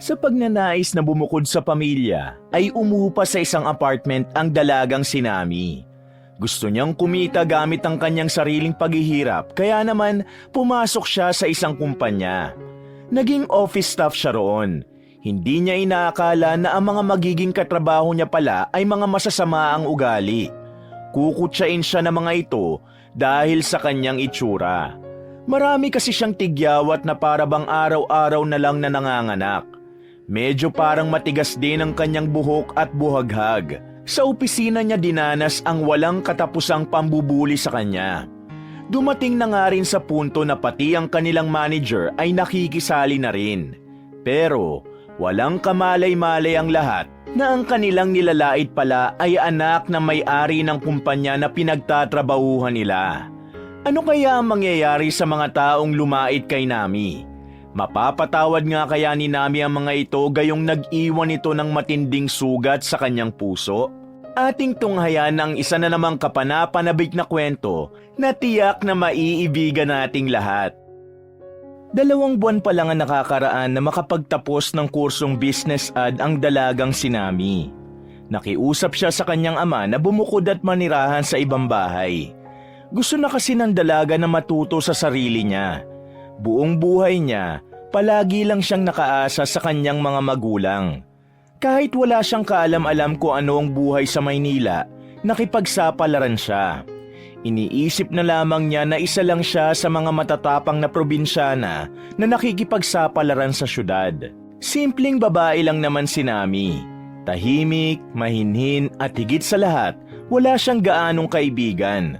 Sa pagnanais na bumukod sa pamilya, ay umupa sa isang apartment ang dalagang si Nami. Gusto niyang kumita gamit ang kanyang sariling paghihirap, kaya naman pumasok siya sa isang kumpanya. Naging office staff siya roon. Hindi niya inaakala na ang mga magiging katrabaho niya pala ay mga masasama ang ugali. Kukutsain siya ng mga ito dahil sa kanyang itsura. Marami kasi siyang tigyawat na para bang araw-araw na lang na nanganganak. Medyo parang matigas din ang kanyang buhok at buhaghag. Sa opisina niya dinanas ang walang katapusang pambubuli sa kanya. Dumating na nga rin sa punto na pati ang kanilang manager ay nakikisali na rin. Pero walang kamalay-malay ang lahat na ang kanilang nilalait pala ay anak na may-ari ng kumpanya na pinagtatrabahuhan nila. Ano kaya ang mangyayari sa mga taong lumait kay Nami? Mapapatawad nga kaya ni Nami ang mga ito gayong nag-iwan ito ng matinding sugat sa kanyang puso? Ating tunghayan ang isa na namang kapanapanabik na kwento na tiyak na maiibigan nating lahat. 2 buwan pa lang ang nakakaraan na makapagtapos ng kursong business ad ang dalagang si Nami. Nakiusap siya sa kanyang ama na bumukod at manirahan sa ibang bahay. Gusto na kasi ng dalaga na matuto sa sarili niya. Buong buhay niya, palagi lang siyang nakaasa sa kanyang mga magulang. Kahit wala siyang kaalam-alam kung ano ang buhay sa Maynila, nakipagsapalaran siya. Iniisip na lamang niya na isa lang siya sa mga matatapang na probinsyana na nakikipagsapalaran sa syudad. Simpleng babae lang naman si Nami. Tahimik, mahinhin at higit sa lahat, wala siyang gaanong kaibigan.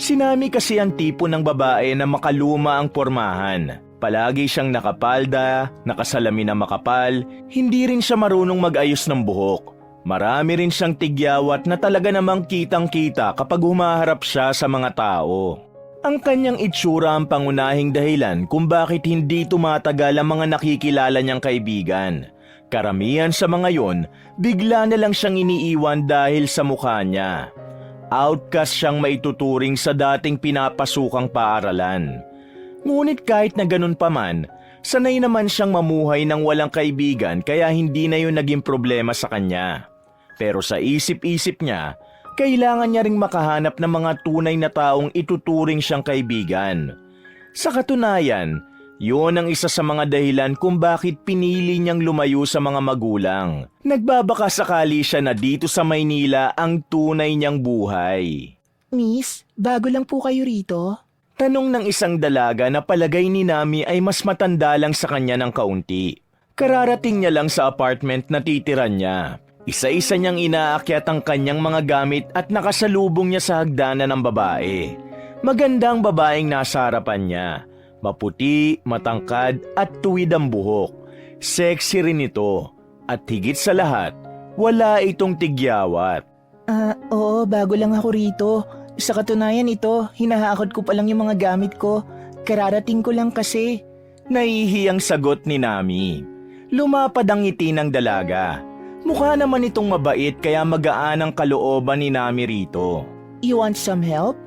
Si Nami kasi ang tipo ng babae na makaluma ang pormahan. Palagi siyang nakapalda, nakasalamin na makapal, hindi rin siya marunong mag-ayos ng buhok. Marami rin siyang tigyawat na talaga namang kitang-kita kapag humaharap siya sa mga tao. Ang kanyang itsura ang pangunahing dahilan kung bakit hindi tumatagal ang mga nakikilala niyang kaibigan. Karamihan sa mga yon, bigla na lang siyang iniiwan dahil sa mukha niya. Outcast siyang maituturing sa dating pinapasukang paaralan. Ngunit kahit na ganun pa man, sanay naman siyang mamuhay ng walang kaibigan kaya hindi na yun naging problema sa kanya. Pero sa isip-isip niya, kailangan niya ring makahanap ng mga tunay na taong ituturing siyang kaibigan. Sa katunayan, yun ang isa sa mga dahilan kung bakit pinili niyang lumayo sa mga magulang. Nagbabaka sakali siya na dito sa Maynila ang tunay niyang buhay. Miss, bago lang po kayo rito? Tanong ng isang dalaga na palagay ni Nami ay mas matanda lang sa kanya ng kaunti. Kararating niya lang sa apartment na titiran niya. Isa-isa niyang inaakyat ang kanyang mga gamit at nakasalubong niya sa hagdanan ng babae. Magandang babaeng nasa harapan niya. Maputi, matangkad at tuwid ang buhok. Sexy rin ito. At higit sa lahat, wala itong tigyawat. Oo, bago lang ako rito. Sa katunayan ito, hinahakot ko pa lang yung mga gamit ko. Kararating ko lang kasi. Nahihiyang sagot ni Nami. Lumapad ang ngiti ng dalaga. Mukha naman itong mabait kaya magaan ang kalooban ni Nami rito. You want some help?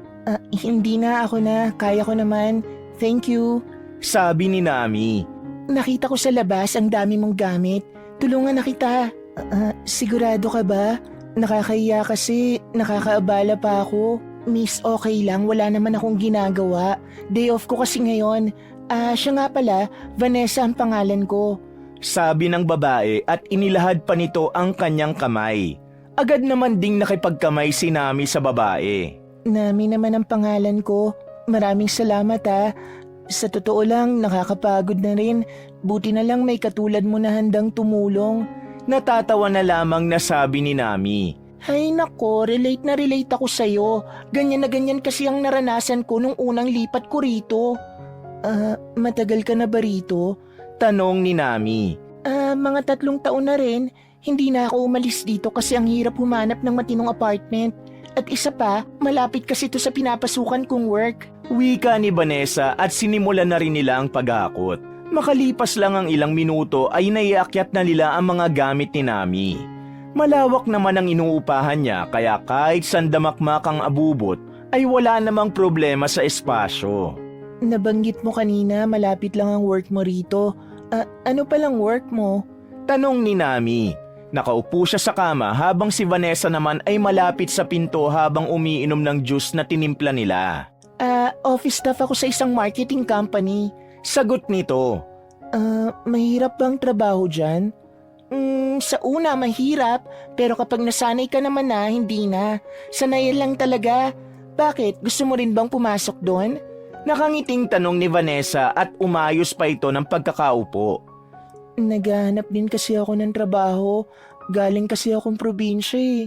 Hindi na, ako na. Kaya ko naman. Thank you. Sabi ni Nami. Nakita ko sa labas ang dami mong gamit. Tulungan na kita. Sigurado ka ba? Nakakahiya kasi nakakaabala pa ako. Miss, okay lang. Wala naman akong ginagawa. Day off ko kasi ngayon. Siya nga pala, Vanessa ang pangalan ko. Sabi ng babae at inilahad pa nito ang kanyang kamay. Agad naman ding nakipagkamay si Nami sa babae. Nami naman ang pangalan ko. Maraming salamat ha. Sa totoo lang, nakakapagod na rin. Buti na lang may katulad mo na handang tumulong. Natatawa na lamang na sabi ni Nami. Ay nako, relate na relate ako sa'yo. Ganyan na ganyan kasi ang naranasan ko nung unang lipat ko rito. Matagal ka na ba rito? Tanong ni Nami. Mga 3 taon na rin. Hindi na ako umalis dito kasi ang hirap humanap ng matinong apartment. At isa pa, malapit kasi ito sa pinapasukan kong work. Wika ni Vanessa at sinimulan na rin nila ang paghakot. Makalipas lang ang ilang minuto ay naiakyat na nila ang mga gamit ni Nami. Malawak naman ang inuupahan niya kaya kahit sandamakmak ang abubot ay wala namang problema sa espasyo. Nabanggit mo kanina malapit lang ang work mo rito. Ano palang work mo? Tanong ni Nami. Nakaupo siya sa kama habang si Vanessa naman ay malapit sa pinto habang umiinom ng juice na tinimpla nila. Office staff ako sa isang marketing company. Sagot nito. Mahirap bang trabaho dyan? Sa una mahirap, pero kapag nasanay ka naman na, hindi na. Sanayan lang talaga. Bakit? Gusto mo rin bang pumasok doon? Nakangiting tanong ni Vanessa at umayos pa ito ng pagkakaupo. Naghahanap din kasi ako ng trabaho. Galing kasi akong probinsya eh.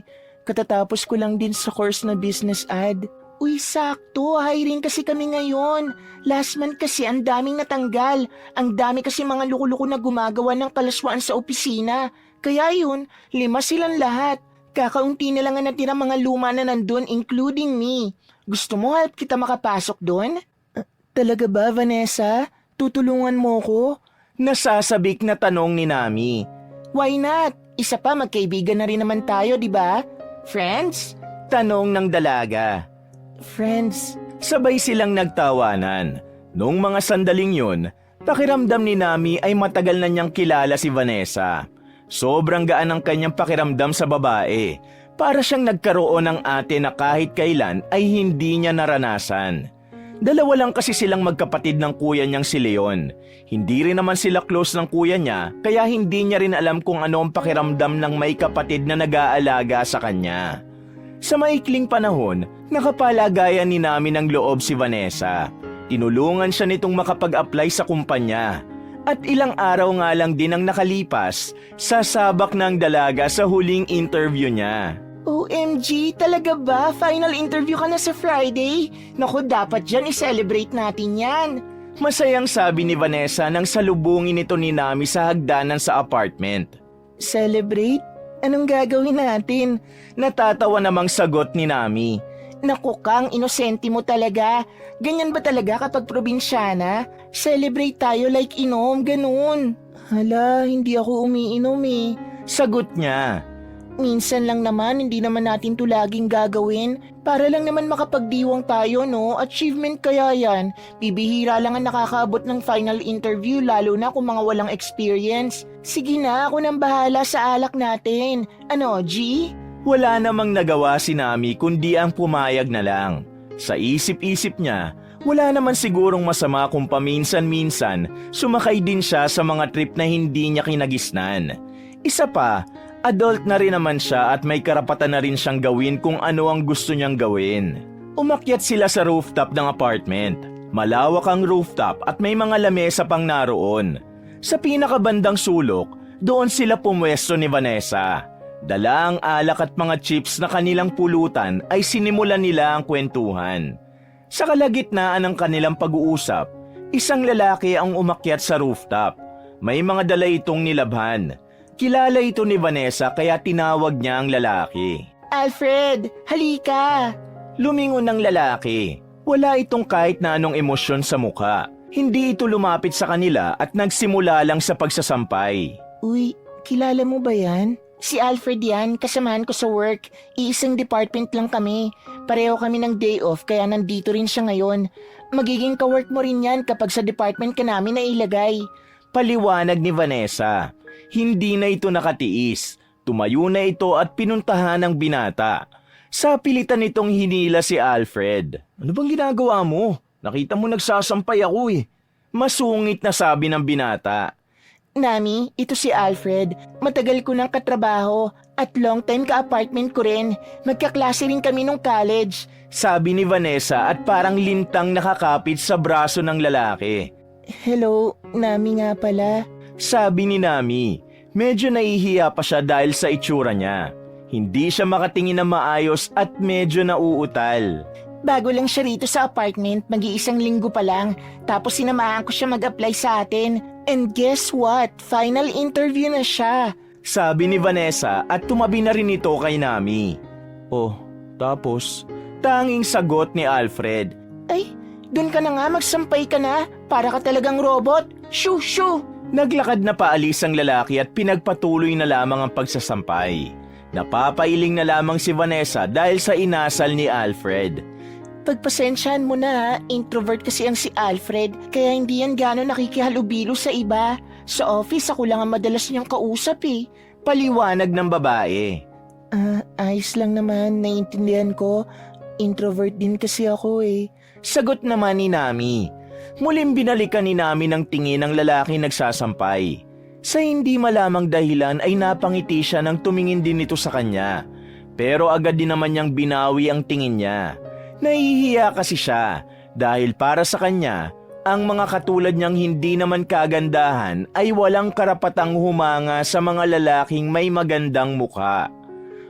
Katatapos ko lang din sa course na business ad. Uy, sakto. Hiring kasi kami ngayon. Last month kasi ang daming natanggal. Ang dami kasi mga luko-luko na gumagawa ng kalaswaan sa opisina. Kaya yun, 5 silang lahat. Kakaunti na lang ang natira mga luma na nandun, including me. Gusto mo help kita makapasok doon? Talaga ba, Vanessa? Tutulungan mo ko? Nasasabik na tanong ni Nami. Why not? Isa pa, magkaibigan na rin naman tayo, di ba? Friends? Tanong ng dalaga. Friends. Sabay silang nagtawanan. Noong mga sandaling yun, pakiramdam ni Nami ay matagal na niyang kilala si Vanessa. Sobrang gaan ang kanyang pakiramdam sa babae. Para siyang nagkaroon ng ate na kahit kailan ay hindi niya naranasan. Dalawa lang kasi silang magkapatid ng kuya niyang si Leon. Hindi rin naman sila close ng kuya niya, kaya hindi niya rin alam kung ano ang pakiramdam ng may kapatid na nag-aalaga sa kanya. Sa maikling panahon, nakapalagayan ni Nami ng loob si Vanessa. Tinulungan siya nitong makapag-apply sa kumpanya. At ilang araw nga lang din ang nakalipas, sasabak ng dalaga sa huling interview niya. OMG, talaga ba? Final interview ka na sa Friday? Naku, dapat dyan i-celebrate natin yan. Masayang sabi ni Vanessa nang salubungin ito ni Nami sa hagdanan sa apartment. Celebrate? Anong gagawin natin? Natatawa namang sagot ni Nami. Naku Kang, inosente mo talaga. Ganyan ba talaga kapag probinsyana? Celebrate tayo like inom, ganun. Hala, hindi ako umiinom eh. Sagot niya. Minsan lang naman, hindi naman natin to laging gagawin. Para lang naman makapagdiwang tayo, no? Achievement kaya yan. Bibihira lang ang nakakaabot ng final interview, lalo na kung mga walang experience. Sige na, ako nang bahala sa alak natin. Ano, G? Wala namang nagawa si Nami kundi ang pumayag na lang. Sa isip-isip niya, wala naman sigurong masama kung paminsan-minsan sumakay din siya sa mga trip na hindi niya kinagisnan. Isa pa, adult na rin naman siya at may karapatan na rin siyang gawin kung ano ang gusto niyang gawin. Umakyat sila sa rooftop ng apartment. Malawak ang rooftop at may mga lamesa pang naroon. Sa pinakabandang sulok, doon sila pumwesto ni Vanessa. Dala ang alak at mga chips na kanilang pulutan ay sinimulan nila ang kwentuhan. Sa kalagitnaan ng kanilang pag-uusap, isang lalaki ang umakyat sa rooftop. May mga dala itong nilabhan. Kilala ito ni Vanessa kaya tinawag niya ang lalaki. Alfred, halika! Lumingon ng lalaki. Wala itong kahit na anong emosyon sa mukha. Hindi ito lumapit sa kanila at nagsimula lang sa pagsasampay. Uy, kilala mo ba yan? Si Alfred yan, kasamahan ko sa work. Iisang department lang kami. Pareho kami ng day off kaya nandito rin siya ngayon. Magiging kawork mo rin yan kapag sa department ka namin na ilagay. Paliwanag ni Vanessa. Hindi na ito nakatiis. Tumayo na ito at pinuntahan ang binata. Sa pilitan nitong hinila si Alfred. Ano bang ginagawa mo? Nakita mo nagsasampay ako eh. Masungit na sabi ng binata. Nami, ito si Alfred. Matagal ko nang katrabaho at long time ka-apartment ko rin. Magkaklase rin kami nung college. Sabi ni Vanessa at parang lintang nakakapit sa braso ng lalaki. Hello, Nami nga pala. Sabi ni Nami. Medyo nahihiya pa siya dahil sa itsura niya. Hindi siya makatingin na maayos at medyo nauutal. Bago lang siya rito sa apartment, mag-iisang linggo pa lang. Tapos sinamahan ko siya mag-apply sa atin. And guess what? Final interview na siya. Sabi ni Vanessa at tumabi na rin ito kay Nami. Oh, tapos? Tanging sagot ni Alfred. Ay, dun ka na nga, magsampay ka na. Para ka talagang robot. Shoo, shoo! Naglakad na paalis ang lalaki at pinagpatuloy na lamang ang pagsasampay. Napapailing na lamang si Vanessa dahil sa inasal ni Alfred. Pagpasensyahan mo na, introvert kasi ang si Alfred, kaya hindi yan gano'n nakikihalubilo sa iba. Sa office ako lang ang madalas niyang kausap eh. Paliwanag ng babae. Ayos lang naman, naiintindihan ko. Introvert din kasi ako eh. Sagot naman ni Nami. Muling binalikan ni Nami ng tingin ng lalaki nagsasampay. Sa hindi malamang dahilan ay napangiti siya nang tumingin din ito sa kanya. Pero agad din naman niyang binawi ang tingin niya. Nahihiya kasi siya dahil para sa kanya, ang mga katulad niyang hindi naman kagandahan ay walang karapatang humanga sa mga lalaking may magandang mukha.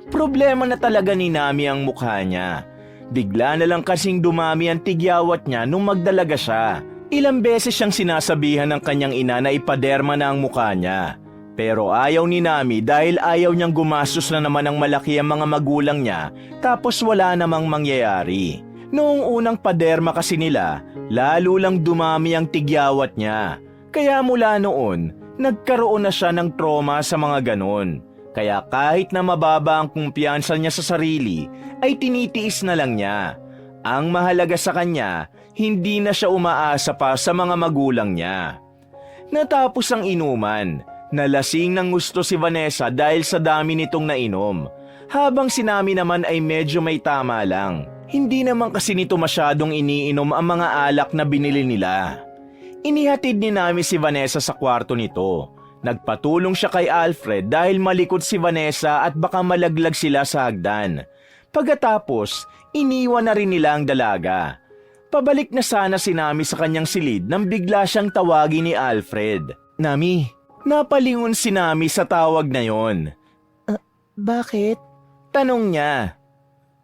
Problema na talaga ni Nami ang mukha niya. Bigla na lang kasing dumami ang tigyawat niya nung magdalaga siya. Ilang beses siyang sinasabihan ng kanyang ina na ipaderma na ang mukha niya. Pero ayaw ni Nami dahil ayaw niyang gumastos na naman ng malaki ang mga magulang niya tapos wala namang mangyayari. Noong unang paderma kasi nila, lalo lang dumami ang tigyawat niya. Kaya mula noon, nagkaroon na siya ng trauma sa mga ganon. Kaya kahit na mababa ang kumpiyansa niya sa sarili, ay tinitiis na lang niya. Ang mahalaga sa kanya, hindi na siya umaasa pa sa mga magulang niya. Natapos ang inuman, nalasing ng gusto si Vanessa dahil sa dami nitong nainom. Habang si Nami naman ay medyo may tama lang. Hindi naman kasi nito masyadong iniinom ang mga alak na binili nila. Inihatid ni Nami si Vanessa sa kwarto nito. Nagpatulong siya kay Alfred dahil malikot si Vanessa at baka malaglag sila sa hagdan. Pagkatapos, iniwan na rin nila ang dalaga. Pabalik na sana si Nami sa kanyang silid nang bigla siyang tawagin ni Alfred. Nami, napalingon si Nami sa tawag na yon. Bakit? Tanong niya.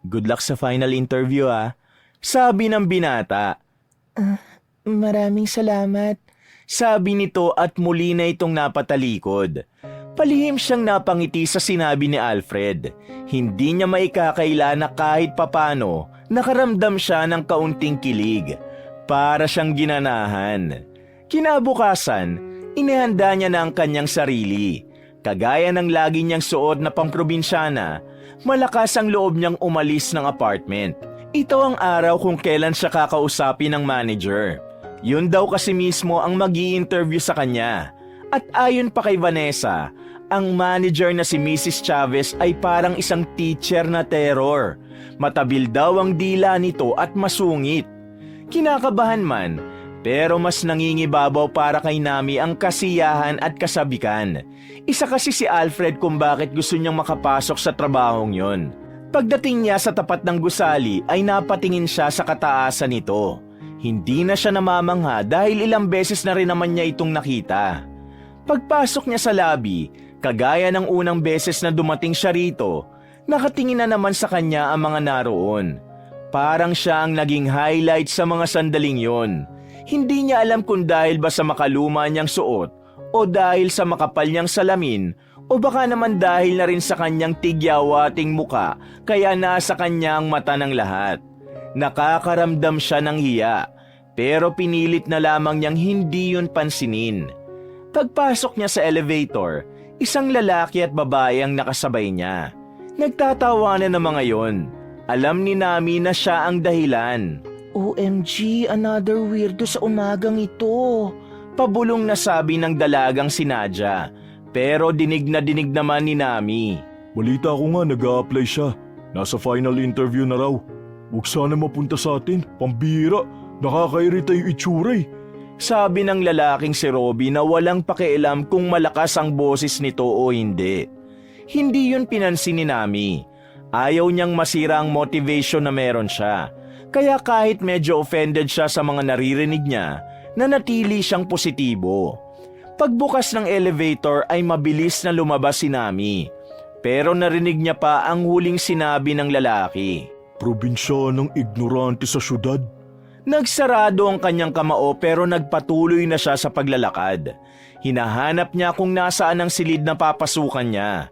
Good luck sa final interview sabi ng binata. Maraming salamat. Sabi nito at muli na itong napatalikod. Palihim siyang napangiti sa sinabi ni Alfred. Hindi niya maikakaila na kahit papano nakaramdam siya ng kaunting kilig. Para siyang ginanahan. Kinabukasan, inihanda niya na ang kanyang sarili. Kagaya ng lagi niyang suot na pangprobinsyana, malakas ang loob niyang umalis ng apartment. Ito ang araw kung kailan siya kakausapin ng manager. Yun daw kasi mismo ang mag-i-interview sa kanya. At ayon pa kay Vanessa, ang manager na si Mrs. Chavez ay parang isang teacher na terror. Matabil daw ang dila nito at masungit. Kinakabahan man, pero mas nangingibabaw para kay Nami ang kasiyahan at kasabikan. Isa kasi si Alfred kung bakit gusto niyang makapasok sa trabahong yon. Pagdating niya sa tapat ng gusali ay napatingin siya sa kataasan nito. Hindi na siya namamangha dahil ilang beses na rin naman niya itong nakita. Pagpasok niya sa lobby, kagaya ng unang beses na dumating siya rito, nakatingin na naman sa kanya ang mga naroon. Parang siya ang naging highlight sa mga sandaling yon. Hindi niya alam kung dahil ba sa makaluma niyang suot o dahil sa makapal niyang salamin o baka naman dahil na rin sa kanyang tigyawating muka kaya nasa kanya ang mata ng lahat. Nakakaramdam siya ng hiya pero pinilit na lamang niyang hindi yun pansinin. Pagpasok niya sa elevator, isang lalaki at babae ang nakasabay niya. Nagtatawanan ng mga yon. Alam ni Nami na siya ang dahilan. OMG, another weirdo sa umagang ito. Pabulong na sabi ng dalagang si Nadia. Pero dinig na dinig naman ni Nami. Balita ko nga nag-a-apply siya. Nasa final interview na raw. Huwag sana mapunta sa atin. Pambira. Nakakairita yung itsura eh. Sabi ng lalaking si Robbie na walang pakialam kung malakas ang boses nito o hindi. Hindi yun pinansin ni Nami. Ayaw niyang masira ang motivation na meron siya. Kaya kahit medyo offended siya sa mga naririnig niya, nanatili siyang positibo. Pagbukas ng elevator ay mabilis na lumabas si Nami. Pero narinig niya pa ang huling sinabi ng lalaki. Probinsyanang ignorante sa syudad. Nagsarado ang kanyang kamao pero nagpatuloy na siya sa paglalakad. Hinahanap niya kung nasaan ang silid na papasukan niya.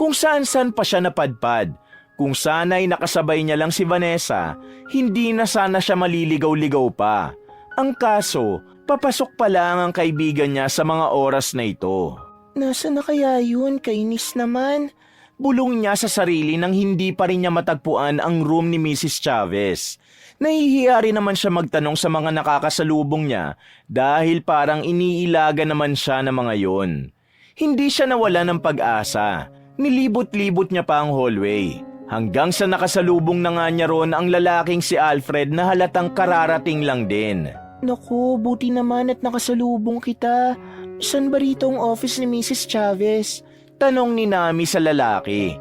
Kung saan-saan pa siya napadpad. Kung sana'y nakasabay niya lang si Vanessa, hindi na sana siya maliligaw-ligaw pa. Ang kaso, papasok pa lang ang kaibigan niya sa mga oras na ito. Nasaan na kaya yun? Kainis naman. Bulong niya sa sarili nang hindi pa rin niya matagpuan ang room ni Mrs. Chavez. Nahihiya rin naman siya magtanong sa mga nakakasalubong niya dahil parang iniilaga naman siya ng mga yon. Hindi siya nawala ng pag-asa. Nilibot-libot niya pa ang hallway. Hanggang sa nakasalubong na nga niya ron ang lalaking si Alfred na halatang kararating lang din. Naku, buti naman at nakasalubong kita. Saan ba rito ang office ni Mrs. Chavez? Tanong ni Nami sa lalaki.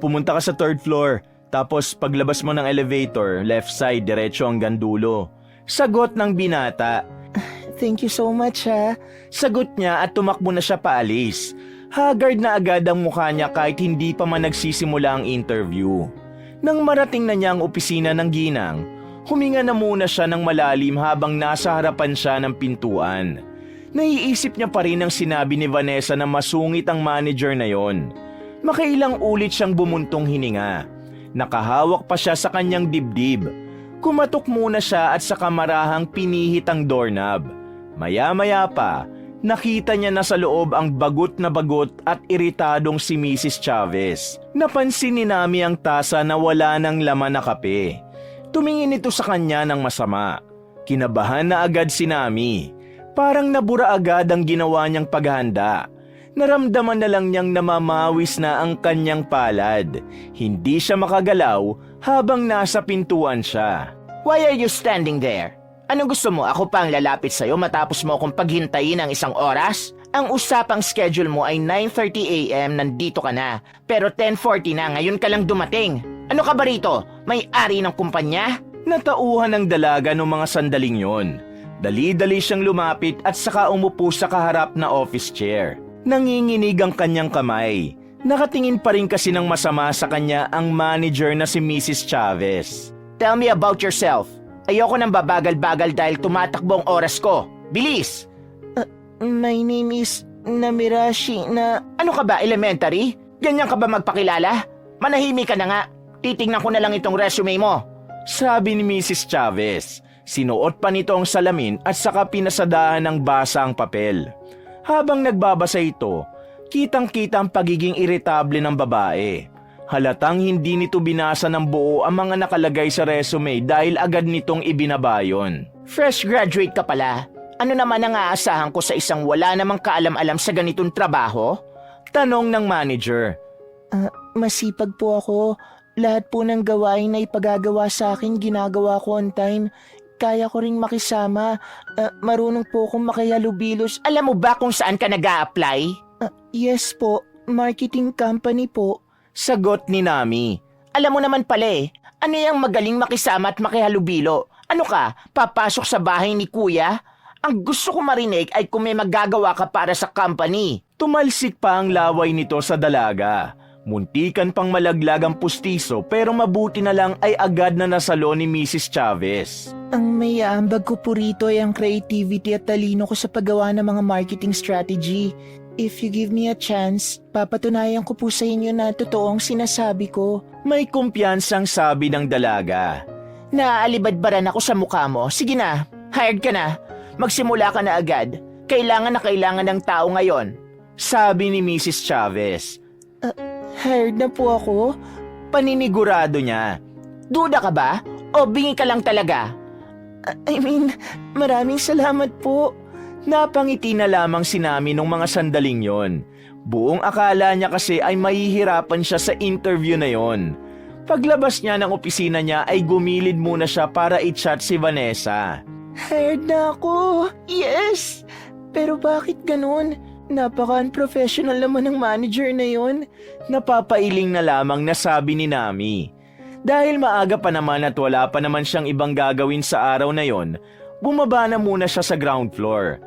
Pumunta ka sa 3rd floor. Tapos paglabas mo ng elevator, left side, diretso hanggang dulo. Sagot ng binata. Thank you so much ha. Sagot niya at tumakbo na siya paalis. Haggard na agad ang mukha niya kahit hindi pa man nagsisimula ang interview. Nang marating na niya ang opisina ng ginang, huminga na muna siya ng malalim habang nasa harapan siya ng pintuan. Naiisip niya pa rin ang sinabi ni Vanessa na masungit ang manager na yon. Makailang ulit siyang bumuntong hininga. Nakahawak pa siya sa kanyang dibdib. Kumatok muna siya at sa kamarahang pinihit ang doorknob. Maya-maya pa, nakita niya na sa loob ang bagot na bagot at iritadong si Mrs. Chavez. Napansin ni Nami ang tasa na wala ng laman na kape. Tumingin ito sa kanya ng masama. Kinabahan na agad si Nami. Parang nabura agad ang ginawa niyang paghahanda. Naramdaman na lang niyang namamawis na ang kanyang palad. Hindi siya makagalaw habang nasa pintuan siya. Why are you standing there? Anong gusto mo? Ako pa ang lalapit sa'yo matapos mo akong paghintayin ng 1 oras? Ang usapang schedule mo ay 9:30 a.m. nandito ka na. Pero 10:40 na, ngayon ka lang dumating. Ano ka ba rito? May-ari ng kumpanya? Natauhan ng dalaga noong mga sandaling yon. Dali-dali siyang lumapit at saka umupo sa kaharap na office chair. Nanginginig ang kanyang kamay. Nakatingin pa rin kasi ng masama sa kanya ang manager na si Mrs. Chavez. Tell me about yourself. Ayoko nang babagal-bagal dahil tumatakbo ang oras ko. Bilis! My name is Namirashi na... Ano ka ba, elementary? Ganyan ka ba magpakilala? Manahimik ka na nga. Titingnan ko na lang itong resume mo. Sabi ni Mrs. Chavez. Sinuot pa nito ang salamin at saka pinasadahan ng basa ang papel. Habang nagbabasa ito, kitang-kita ang pagiging iritable ng babae. Halatang hindi nito binasa ng buo ang mga nakalagay sa resume dahil agad nitong ibinabayon. Fresh graduate ka pala. Ano naman ang aasahan ko sa isang wala namang kaalam-alam sa ganitong trabaho? Tanong ng manager. Masipag po ako. Lahat po ng gawain na ipagagawa sa akin ginagawa ko on time. Kaya ko ring makisama. Marunong po akong makihalubilos. Alam mo ba kung saan ka nag-a-apply? Yes po. Marketing company po. Sagot ni Nami. Alam mo naman pala ano yung magaling makisama at makihalubilo? Ano ka, papasok sa bahay ni kuya? Ang gusto ko marinig ay kung may magagawa ka para sa company. Tumalsik pa ang laway nito sa dalaga. Muntikan pang malaglag ang pustiso pero mabuti na lang ay agad na nasalo ni Mrs. Chavez. Ang may aambag ko po rito ay ang creativity at talino ko sa paggawa ng mga marketing strategy. If you give me a chance, papatunayan ko po sa inyo na totoo ang sinasabi ko. May kumpiyansang sabi ng dalaga. Naaalibadbaran ako sa mukha mo. Sige na, hired ka na. Magsimula ka na agad. Kailangan ng tao ngayon. Sabi ni Mrs. Chavez. Hired na po ako? Paninigurado niya. Duda ka ba? O bingi ka lang talaga? I mean, maraming salamat po. Napangiti na lamang si Nami nung mga sandaling yon. Buong akala niya kasi ay mahihirapan siya sa interview na yon. Paglabas niya ng opisina niya ay gumilid muna siya para i-chat si Vanessa. Hired na ako! Yes! Pero bakit ganun? Napaka-unprofessional naman ng manager na yon. Napapailing na lamang nasabi ni Nami. Dahil maaga pa naman at wala pa naman siyang ibang gagawin sa araw na yon, bumaba na muna siya sa ground floor.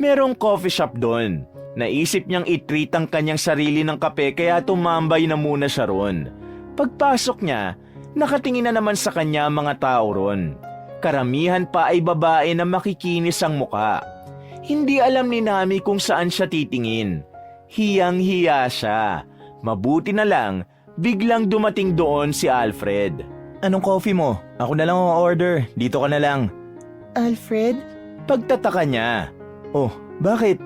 Merong coffee shop doon. Naisip niyang i-treat ang kanyang sarili ng kape kaya tumambay na muna siya ron. Pagpasok niya, nakatingin na naman sa kanya ang mga tao ron. Karamihan pa ay babae na makikinis ang muka. Hindi alam ni Nami kung saan siya titingin. Hiyang-hiya siya. Mabuti na lang, biglang dumating doon si Alfred. Anong coffee mo? Ako na lang ang order. Dito ka na lang. Alfred? Pagtataka niya. Oh, bakit?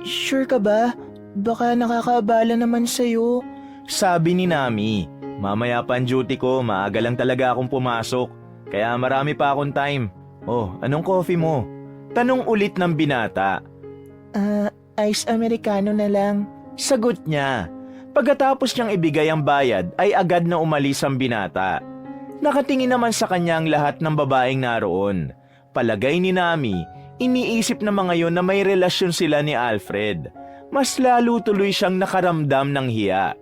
Sure ka ba? Baka nakakaabala naman sa'yo. Sabi ni Nami. Mamaya pa ang duty ko, maaga lang talaga akong pumasok. Kaya marami pa akong time. Oh, anong coffee mo? Tanong ulit ng binata. Ice Americano na lang. Sagot niya. Pagkatapos niyang ibigay ang bayad ay agad na umalis ang binata. Nakatingin naman sa kanya ang lahat ng babaeng naroon. Palagay ni Nami, iniisip na mga yon na may relasyon sila ni Alfred. Mas lalo tuloy siyang nakaramdam ng hiya.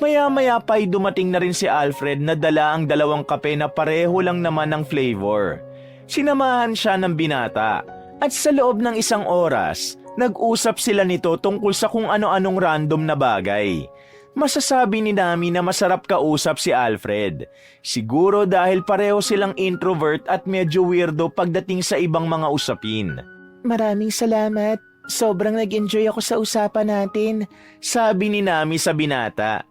Maya-maya pa'y dumating na rin si Alfred na dala ang 2 kape na pareho lang naman ng flavor. Sinamahan siya ng binata at sa loob ng 1 oras, nag-usap sila nito tungkol sa kung ano-anong random na bagay. Masasabi ni Nami na masarap kausap si Alfred. Siguro dahil pareho silang introvert at medyo weirdo pagdating sa ibang mga usapin. Maraming salamat. Sobrang nag-enjoy ako sa usapan natin. Sabi ni Nami sa binata.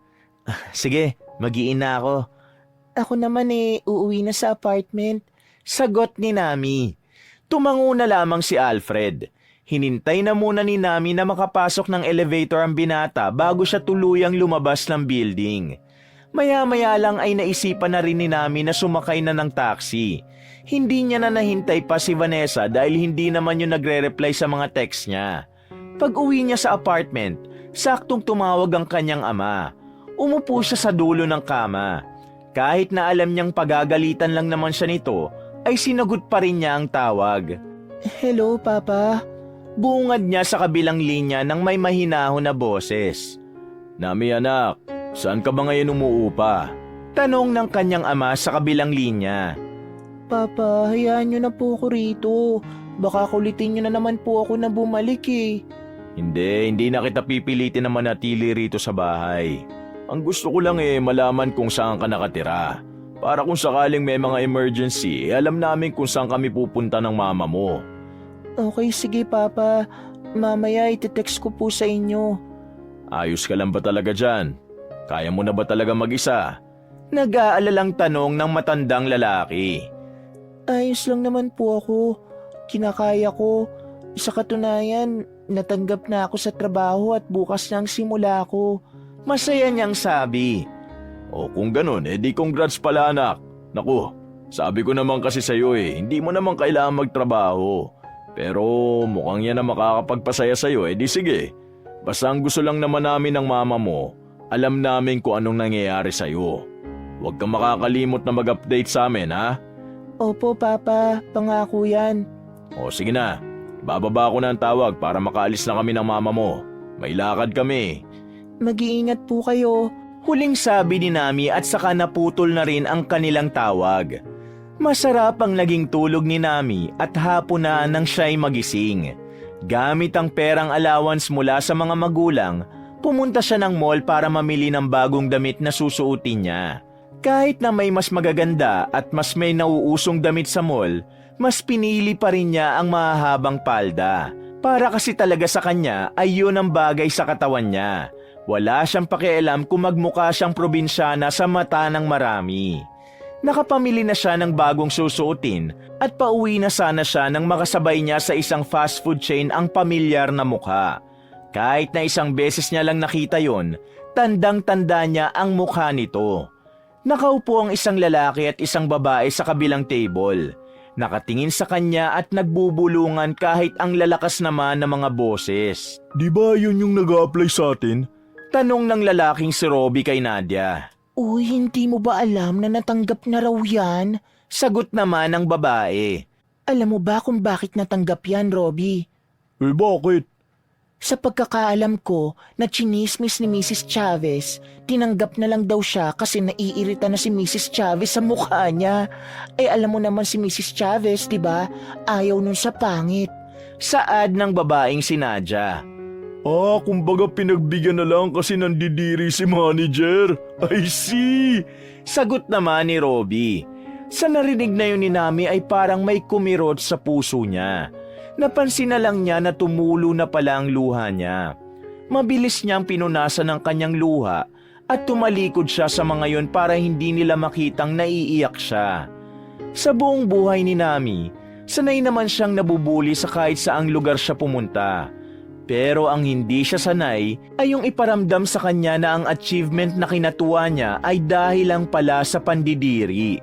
Sige, mag-iin na ako. Ako naman uuwi na sa apartment. Sagot ni Nami. Tumango na lamang si Alfred. Hinintay na muna ni Nami na makapasok ng elevator ang binata bago siya tuluyang lumabas ng building. Maya-maya lang ay naisipan na rin ni Nami na sumakay na ng taxi. Hindi niya na nahintay pa si Vanessa dahil hindi naman yun nagre-reply sa mga text niya. Pag-uwi niya sa apartment, saktong tumawag ang kanyang ama. Umupo siya sa dulo ng kama. Kahit na alam niyang pagagalitan lang naman siya nito, ay sinagot pa rin niya ang tawag. Hello, Papa. Bungad niya sa kabilang linya ng may mahinahon na boses. Nami anak, saan ka ba ngayon umuupa? Tanong ng kanyang ama sa kabilang linya. Papa, hayaan niyo na po ako rito. Baka kulitin niyo na naman po ako na bumalik Hindi na kita pipilitin na manatili rito sa bahay. Ang gusto ko lang malaman kung saan ka nakatira. Para kung sakaling may mga emergency, alam namin kung saan kami pupunta ng mama mo. Okay, sige Papa. Mamaya iti-text ko po sa inyo. Ayos ka lang ba talaga dyan? Kaya mo na ba talaga mag-isa? Nag-aalalang tanong ng matandang lalaki. Ayos lang naman po ako. Kinakaya ko. Sa katunayan, natanggap na ako sa trabaho at bukas na ang simula ko. Masaya niyang sabi. O kung ganun, di congrats pala anak. Naku, sabi ko naman kasi sa'yo hindi mo naman kailangan magtrabaho. Pero mukhang yan na makakapagpasaya sa'yo di sige. Basta ang gusto lang naman namin ng mama mo, alam namin kung anong nangyayari sa'yo. Huwag kang makakalimot na mag-update sa amin ha? Opo Papa, pangako yan. O sige na, bababa ako ng tawag para makaalis na kami ng mama mo. May lakad kami. Mag-iingat po kayo. Huling sabi ni Nami at saka naputol na rin ang kanilang tawag. Masarap ang naging tulog ni Nami at hapon na nang siya'y magising. Gamit ang perang allowance mula sa mga magulang, pumunta siya ng mall para mamili ng bagong damit na susuotin niya. Kahit na may mas magaganda at mas may nauusong damit sa mall, mas pinili pa rin niya ang mahahabang palda. Para kasi talaga sa kanya ay yun ang bagay sa katawan niya. Wala siyang pakialam kung magmukha siyang probinsyana sa mata ng marami. Nakapamili na siya ng bagong susuotin at pauwi na sana siya nang makasabay niya sa isang fast food chain ang pamilyar na mukha. Kahit na isang beses niya lang nakita yon, tandang-tanda niya ang mukha nito. Nakaupo ang isang lalaki at isang babae sa kabilang table. Nakatingin sa kanya at nagbubulungan kahit ang lalakas naman ng mga boses. Di ba yun yung nag-a-apply sa atin? Tanong ng lalaking si Robbie kay Nadia. Uy, hindi mo ba alam na natanggap na raw yan? Sagot naman ng babae. Alam mo ba kung bakit natanggap yan, Robbie? Bakit? Sa pagkakaalam ko na chinismis ni Mrs. Chavez, tinanggap na lang daw siya kasi naiirita na si Mrs. Chavez sa mukha niya. Alam mo naman si Mrs. Chavez, di ba? Ayaw nun sa pangit. Saad ng babaeng si Nadia. Kumbaga pinagbigyan na lang kasi nandidiri si manager. I see! Sagot naman ni Robbie. Sa narinig na yun ni Nami ay parang may kumirot sa puso niya. Napansin na lang niya na tumulo na pala ang luha niya. Mabilis niyang pinunasan ang kanyang luha at tumalikod siya sa mga yon para hindi nila makitang naiiyak siya. Sa buong buhay ni Nami, sanay naman siyang nabubuli sa kahit saang lugar siya pumunta. Pero ang hindi siya sanay ay yung iparamdam sa kanya na ang achievement na kinatuwa niya ay dahil lang pala sa pandidiri.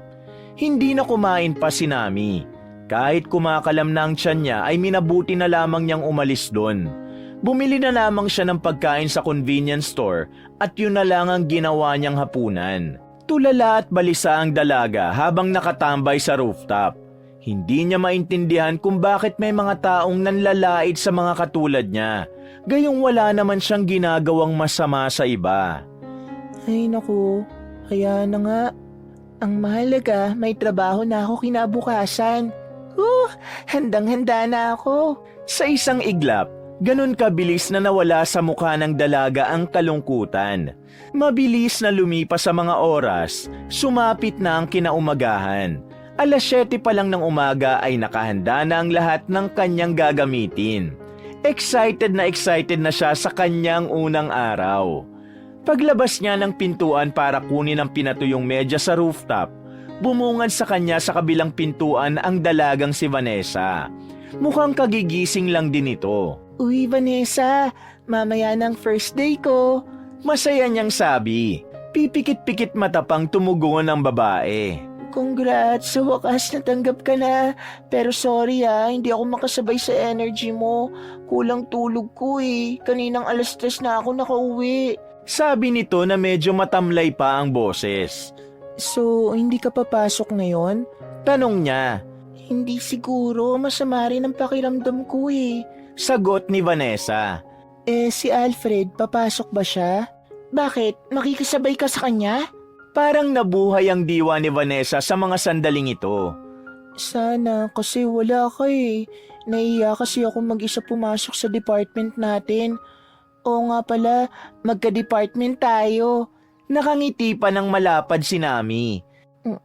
Hindi na kumain pa si Nami. Kahit kumakalam na ang tiyan niya ay minabuti na lamang niyang umalis doon. Bumili na lamang siya ng pagkain sa convenience store at yun na lang ang ginawa niyang hapunan. Tulala at balisa ang dalaga habang nakatambay sa rooftop. Hindi niya maintindihan kung bakit may mga taong nanlalait sa mga katulad niya, gayong wala naman siyang ginagawang masama sa iba. Ay naku, kaya na nga. Ang mahalaga, may trabaho na ako kinabukasan. Handang-handa na ako. Sa isang iglap, ganun kabilis na nawala sa mukha ng dalaga ang kalungkutan. Mabilis na lumipas sa mga oras, sumapit na ang kinaumagahan. 7:00 pa lang ng umaga ay nakahanda na ang lahat ng kanyang gagamitin. Excited na siya sa kanyang unang araw. Paglabas niya ng pintuan para kunin ang pinatuyong medya sa rooftop, bumungad sa kanya sa kabilang pintuan ang dalagang si Vanessa. Mukhang kagigising lang din ito. Uy, Vanessa, mamaya ng first day ko. Masaya niyang sabi. Pipikit-pikit matapang tumugon ang babae. Congrats, sa wakas natanggap ka na. Pero sorry hindi ako makasabay sa energy mo. Kulang tulog ko Kaninang 3:00 na ako nakauwi. Sabi nito na medyo matamlay pa ang boses. So, hindi ka papasok ngayon? Tanong niya. Hindi siguro, masama rin ang pakiramdam ko Sagot ni Vanessa. Si Alfred, papasok ba siya? Bakit? Makikisabay ka sa kanya? Parang nabuhay ang diwa ni Vanessa sa mga sandaling ito. Sana, kasi wala ka Naiiya kasi ako mag-isa pumasok sa department natin. Oo nga pala, magka-department tayo. Nakangiti pa ng malapad si Nami.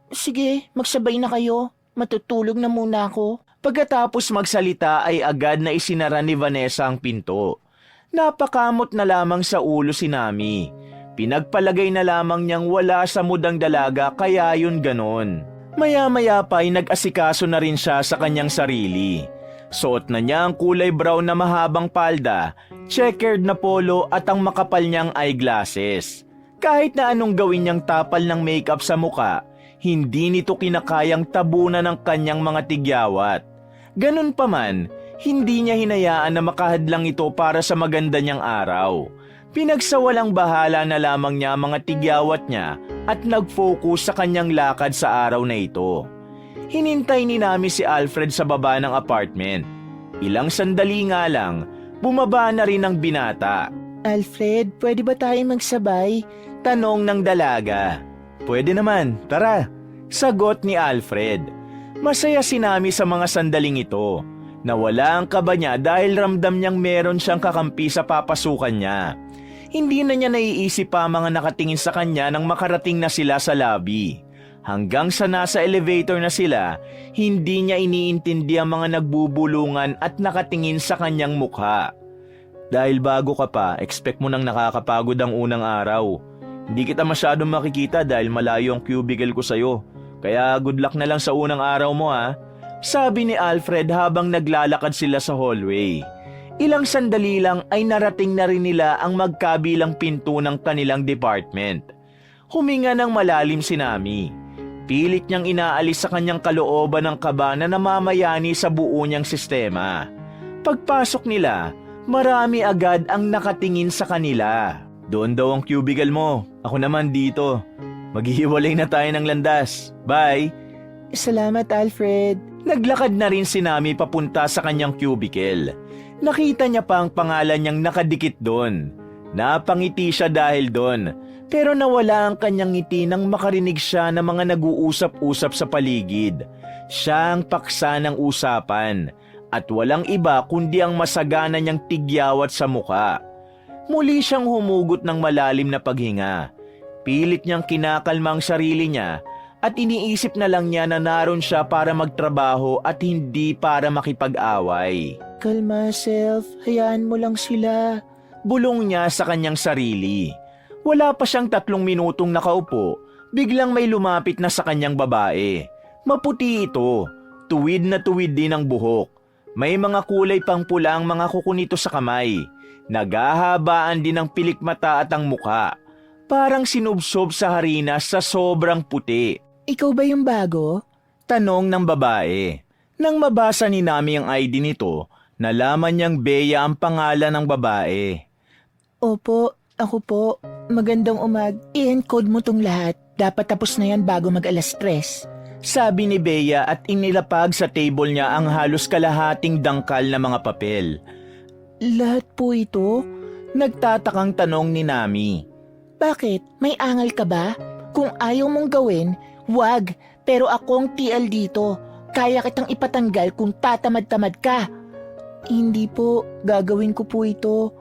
Sige, magsabay na kayo. Matutulog na muna ako. Pagkatapos magsalita ay agad na isinara ni Vanessa ang pinto. Napakamot na lamang sa ulo si Nami. Pinagpalagay na lamang niyang wala sa mudang dalaga kaya yun ganon. Maya-maya pa ay nag-asikaso na rin siya sa kanyang sarili. Suot na niya ang kulay brown na mahabang palda, checkered na polo at ang makapal niyang eyeglasses. Kahit na anong gawin niyang tapal ng makeup sa muka, hindi nito kinakayang tabunan ng kanyang mga tigyawat. Ganun pa man, hindi niya hinayaan na makahadlang ito para sa maganda niyang araw. Pinagsawalang bahala na lamang niya ang mga tigyawat niya at nag-focus sa kanyang lakad sa araw na ito. Hinintay ni Nami si Alfred sa baba ng apartment. Ilang sandali nga lang, bumaba na rin ang binata. Alfred, pwede ba tayo magsabay? Tanong ng dalaga. Pwede naman, tara. Sagot ni Alfred. Masaya si Nami sa mga sandaling ito. Nawala ang kaba niya dahil ramdam niyang meron siyang kakampi sa papasukan niya. Hindi na niya naiisip pa mga nakatingin sa kanya nang makarating na sila sa lobby. Hanggang sa nasa elevator na sila, hindi niya iniintindi ang mga nagbubulungan at nakatingin sa kanyang mukha. Dahil bago ka pa, expect mo nang nakakapagod ang unang araw. Hindi kita masyadong makikita dahil malayo ang cubicle ko sa'yo. Kaya good luck na lang sa unang araw mo Sabi ni Alfred habang naglalakad sila sa hallway. Ilang sandali lang ay narating na rin nila ang magkabilang pinto ng kanilang department. Huminga ng malalim si Nami. Pilit niyang inaalis sa kanyang kalooban ng kaba na namamayani sa buo niyang sistema. Pagpasok nila, marami agad ang nakatingin sa kanila. Doon daw ang cubicle mo, ako naman dito. Maghihiwalay na tayo ng landas. Bye! Salamat, Alfred. Naglakad na rin si Nami papunta sa kanyang cubicle. Nakita niya pa ang pangalan niyang nakadikit doon. Napangiti siya dahil doon. Pero nawala ang kanyang ngiti nang makarinig siya ng mga nag-uusap-usap sa paligid. Siya ang paksa ng usapan at walang iba kundi ang masagana niyang tigyawat sa muka. Muli siyang humugot ng malalim na paghinga. Pilit niyang kinakalma ang sarili niya at iniisip na lang niya na naroon siya para magtrabaho at hindi para makipag-away. Kalma, self. Hayaan mo lang sila. Bulong niya sa kanyang sarili. Wala pa siyang 3 minutong nakaupo, biglang may lumapit na sa kanyang babae. Maputi ito, tuwid na tuwid din ang buhok. May mga kulay pang pula ang mga kuko nito sa kamay. Naghahabaan din ang pilikmata at ang muka. Parang sinubsob sa harina sa sobrang puti. ikaw ba yung bago? Tanong ng babae. Nang mabasa ni Nami ang ID nito, nalaman niyang Bea ang pangalan ng babae. Opo, ako po. Magandang i-encode mo tong lahat. Dapat tapos na yan bago mag-alas 3. Sabi ni Bea at inilapag sa table niya ang halos kalahating dangkal na mga papel. Lahat po ito? Nagtatakang tanong ni Nami. Bakit? May angal ka ba? Kung ayaw mong gawin, wag. Pero akong TL dito. Kaya kitang ipatanggal kung tatamad-tamad ka. Hindi po, gagawin ko po ito.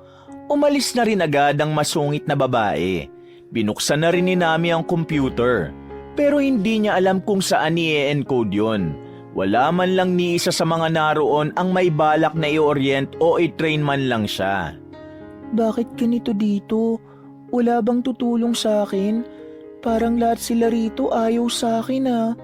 Umalis na rin agad ang masungit na babae. Binuksan na rin ni Nami ang computer. Pero hindi niya alam kung saan i-encode yun. Wala man lang ni isa sa mga naroon ang may balak na i-orient o i-train man lang siya. Bakit ganito dito? Wala bang tutulong sa akin? Parang lahat sila rito ayaw sa akin ah.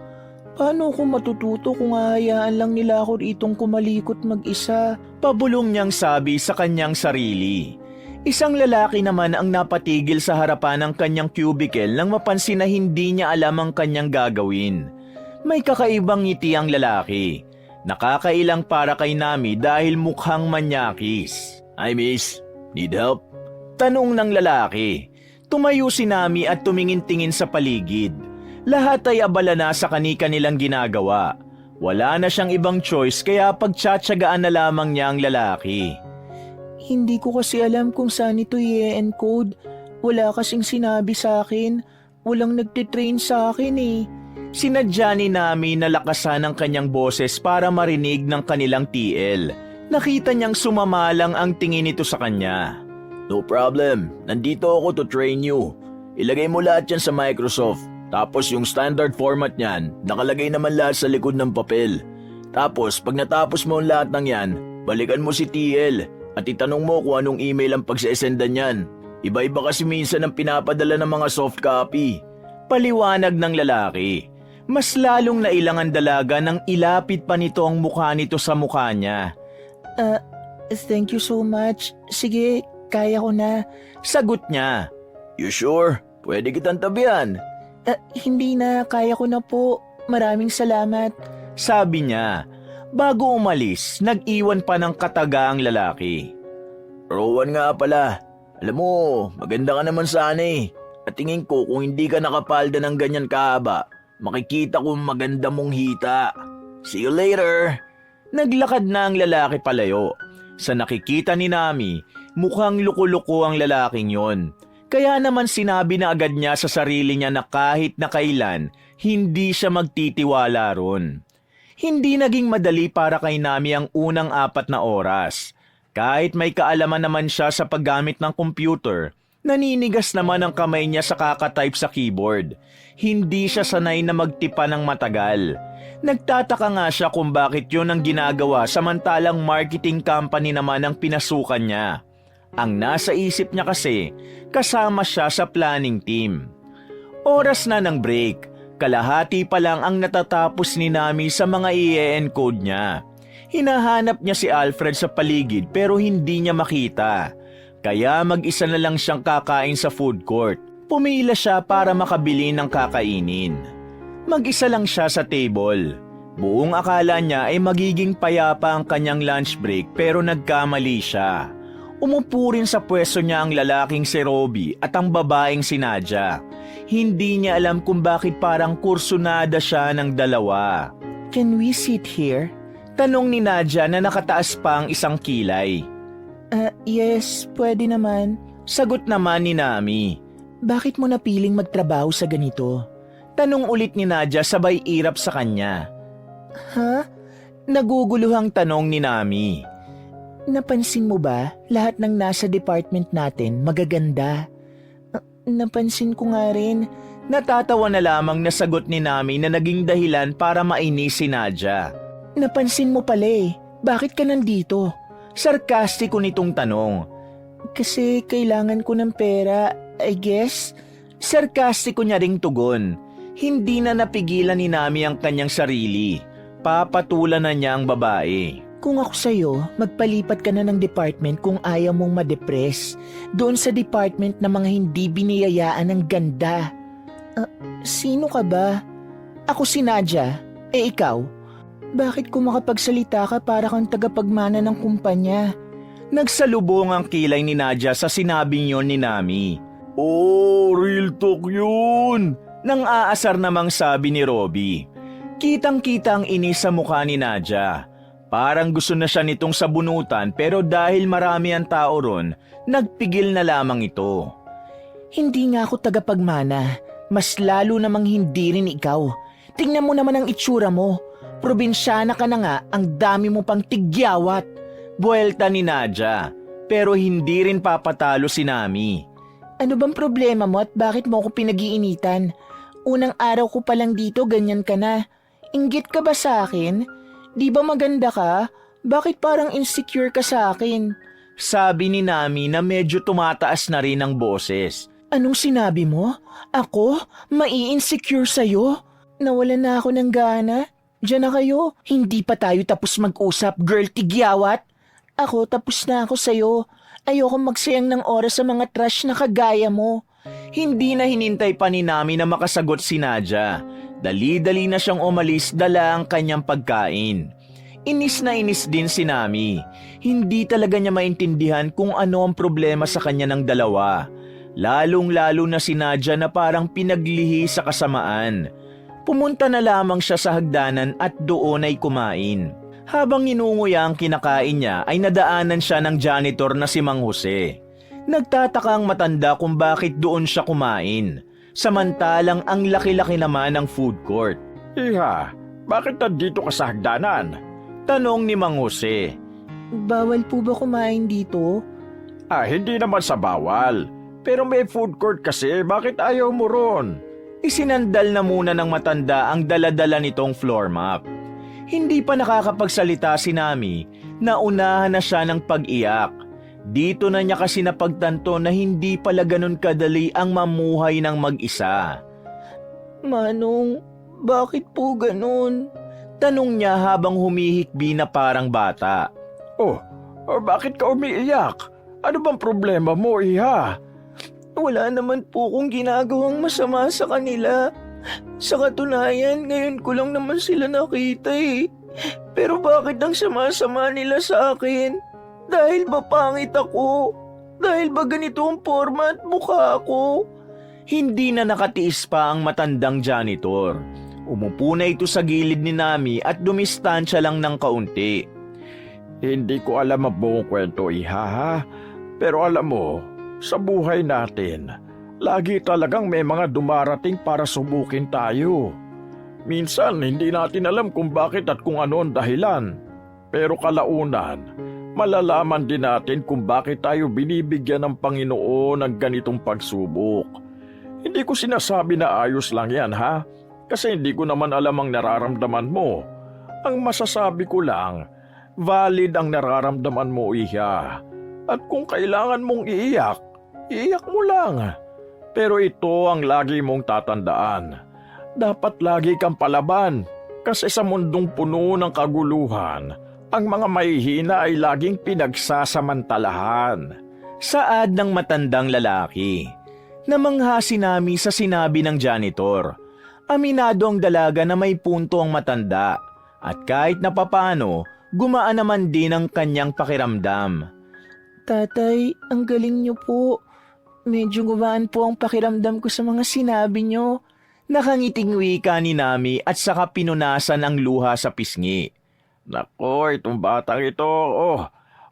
Paano ko matututo kung hahayaan lang nila ako ditong kumalikot mag-isa? Pabulong niyang sabi sa kanyang sarili. Isang lalaki naman ang napatigil sa harapan ng kanyang cubicle nang mapansin na hindi niya alam ang kanyang gagawin. May kakaibang ngiti ang lalaki. Nakakailang para kay Nami dahil mukhang manyakis. "Hi miss, need help?" Tanong ng lalaki. Tumayo si Nami at tumingin-tingin sa paligid. Lahat ay abala na sa kani-kanilang ginagawa. Wala na siyang ibang choice kaya pagtsatsagaan na lamang niya ang lalaki. Hindi ko kasi alam kung saan ito i-encode. Wala kasing sinabi sa akin. Walang nagtitrain sa akin eh. Sinadya ni Nami na lakasan ang kanyang boses para marinig ng kanilang TL. Nakita niyang sumamalang ang tingin nito sa kanya. "No problem, nandito ako to train you. Ilagay mo lahat yan sa Microsoft. Tapos yung standard format niyan, nakalagay naman lahat sa likod ng papel. Tapos pag natapos mo ang lahat ng yan, balikan mo si TL at itanong mo kung anong email ang pagsesendan niyan. Iba-iba kasi minsan ang pinapadala ng mga soft copy." Paliwanag ng lalaki. Mas lalong nailangan dalaga nang ilapit pa nito ang mukha nito sa mukha niya. Thank you so much. Sige, kaya ko na. Sagot niya. "You sure? Pwede kitang tabihan." Hindi na, kaya ko na po. Maraming salamat. Sabi niya. Bago umalis, nag-iwan pa ng kataga ang lalaki. "Rowan nga pala. Alam mo, maganda ka naman sana eh. At tingin ko kung hindi ka nakapalda ng ganyan kahaba, makikita kong maganda mong hita. See you later." Naglakad na ang lalaki palayo. Sa nakikita ni Nami, mukhang luko-luko ang lalaking yon. Kaya naman sinabi na agad niya sa sarili niya na kahit na kailan, hindi siya magtitiwala ron. Hindi naging madali para kay Nami ang unang 4 na oras. Kahit may kaalaman naman siya sa paggamit ng computer, naninigas naman ang kamay niya sa kakatype sa keyboard. Hindi siya sanay na magtipa ng matagal. Nagtataka nga siya kung bakit yun ang ginagawa samantalang marketing company naman ang pinasukan niya. Ang nasa isip niya kasi, kasama siya sa planning team. Oras na ng break, kalahati pa lang ang natatapos ni Nami sa mga i-encode niya. Hinahanap niya si Alfred sa paligid pero hindi niya makita. Kaya mag-isa na lang siyang kakain sa food court. Pumila siya para makabili ng kakainin. Mag-isa lang siya sa table. Buong akala niya ay magiging payapa ang kanyang lunch break pero nagkamali siya. Umupo rin sa pwesto niya ang lalaking si Robbie at ang babaeng si Nadia. Hindi niya alam kung bakit parang kursunada siya ng dalawa. Can we sit here? Tanong ni Nadia na nakataas pa ang isang kilay. Yes, pwede naman. Sagot naman ni Nami. Bakit mo napiling magtrabaho sa ganito? Tanong ulit ni Nadia sabay irap sa kanya. Ha? Naguguluhang tanong ni Nami. Napansin mo ba lahat ng nasa department natin magaganda? Napansin ko nga rin. Natatawa na lamang na sagot ni Nami na naging dahilan para mainis si Nadia. Napansin mo pala eh. Bakit ka nandito? Sarkastiko nitong tanong. Kasi kailangan ko ng pera, I guess. Sarkastiko niya ring tugon. Hindi na napigilan ni Nami ang kanyang sarili. Papatulan na niya ang babae. Kung ako sa'yo, magpalipat ka na ng department kung ayaw mong ma-depress. Doon sa department na mga hindi biniyayaan ng ganda. Sino ka ba? Ako si Nadia. Ikaw? Bakit kung makapagsalita ka para kang tagapagmana ng kumpanya? Nagsalubong ang kilay ni Nadia sa sinabing yon ni Nami. Oh, real talk yun! Nang aasar namang sabi ni Robby. Kitang-kita ang inis sa mukha ni Nadia. Parang gusto na siya nitong sabunutan pero dahil marami ang tao ron, nagpigil na lamang ito. Hindi nga ako tagapagmana. Mas lalo namang hindi rin ikaw. Tingnan mo naman ang itsura mo. Probinsyana ka na nga, ang dami mo pang tigyawat. Buwelta ni Nadia, pero hindi rin papatalo si Nami. Ano bang problema mo at bakit mo ako pinag-iinitan? Unang araw ko pa lang dito, ganyan ka na. Inggit ka ba sa akin? Di ba maganda ka? Bakit parang insecure ka sa akin? Sabi ni Nami na medyo tumataas na rin ang boses. Anong sinabi mo? Ako? Mai-insecure sa'yo? Nawalan na ako ng gana? Diyan na kayo. Hindi pa tayo tapos mag-usap, girl tigyawat. Ako, tapos na ako sa'yo. Ayoko magsayang ng oras sa mga trash na kagaya mo. Hindi na hinintay pa ni Nami na makasagot si Nadia. Dali-dali na siyang umalis dala ang kanyang pagkain. Inis na inis din si Nami. Hindi talaga niya maintindihan kung ano ang problema sa kanya ng dalawa. Lalong-lalo na si Nadia na parang pinaglihi sa kasamaan. Pumunta na lamang siya sa hagdanan at doon ay kumain. Habang inunguya ang kinakain niya ay nadaanan siya ng janitor na si Mang Jose. Nagtataka ang matanda kung bakit doon siya kumain. Samantalang ang laki-laki naman ng food court. Iha, bakit nandito ka sa hagdanan? Tanong ni Mang Jose. Bawal po ba kumain dito? Hindi naman sa bawal. Pero may food court kasi, bakit ayaw mo ron? Isinandal na muna ng matanda ang dala-dala nitong floor map. Hindi pa nakakapagsalita si Nami, naunahan na siya ng pag-iyak. Dito na niya kasi napagtanto na hindi pala ganun kadali ang mamuhay ng mag-isa. Manong, bakit po ganun? Tanong niya habang humihikbi na parang bata. Oh, bakit ka umiiyak? Ano bang problema mo, Iha? Wala naman po kong ginagawang masama sa kanila. Sa katunayan, ngayon ko lang naman sila nakita eh. Pero bakit ang sama-sama nila sa akin? Dahil ba pangit ako? Dahil ba ganito ang forma at mukha ko? Hindi na nakatiis pa ang matandang janitor. Umupo na ito sa gilid ni Nami at dumistansya lang ng kaunti. Hindi ko alam ang buong kwento, Iha, ha? Pero alam mo, sa buhay natin, lagi talagang may mga dumarating para subukin tayo. Minsan, hindi natin alam kung bakit at kung ano ang dahilan. Pero kalaunan, malalaman din natin kung bakit tayo binibigyan ng Panginoon ng ganitong pagsubok. Hindi ko sinasabi na ayos lang yan, ha? Kasi hindi ko naman alam ang nararamdaman mo. Ang masasabi ko lang, valid ang nararamdaman mo, Iha. At kung kailangan mong iiyak, iiyak mo lang. Pero ito ang lagi mong tatandaan. Dapat lagi kang palaban. Kasi sa mundong puno ng kaguluhan, ang mga mahihina ay laging pinagsasamantalahan. Saad ng matandang lalaki. Namangha si Nami sa sinabi ng janitor. Aminado ang dalaga na may punto ang matanda. At kahit na papano, gumaan naman din ang kanyang pakiramdam. Tatay, ang galing niyo po. Medyo gumaan po ang pakiramdam ko sa mga sinabi niyo. Nakangiting wika ni Nami at saka pinunasan ang luha sa pisngi. Nako, itong batang ito,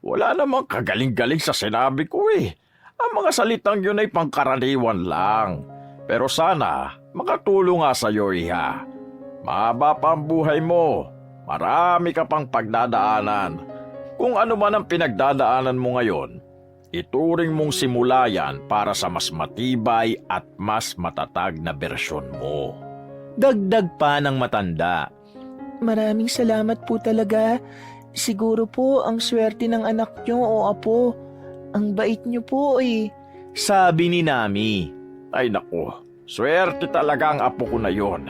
wala namang kagaling-galing sa sinabi ko eh. Ang mga salitang yun ay pangkaraniwan lang. Pero sana, makatulong nga sa'yo, Iha. Mahaba pa ang buhay mo. Marami ka pang pagdadaanan. Kung ano man ang pinagdadaanan mo ngayon, ituring mong simulayan para sa mas matibay at mas matatag na bersyon mo. Dagdag pa ng matanda. Maraming salamat po talaga. Siguro po ang swerte ng anak niyo o apo. Ang bait niyo po eh. Sabi ni Nami. Ay naku, swerte talaga ang apo ko na yon.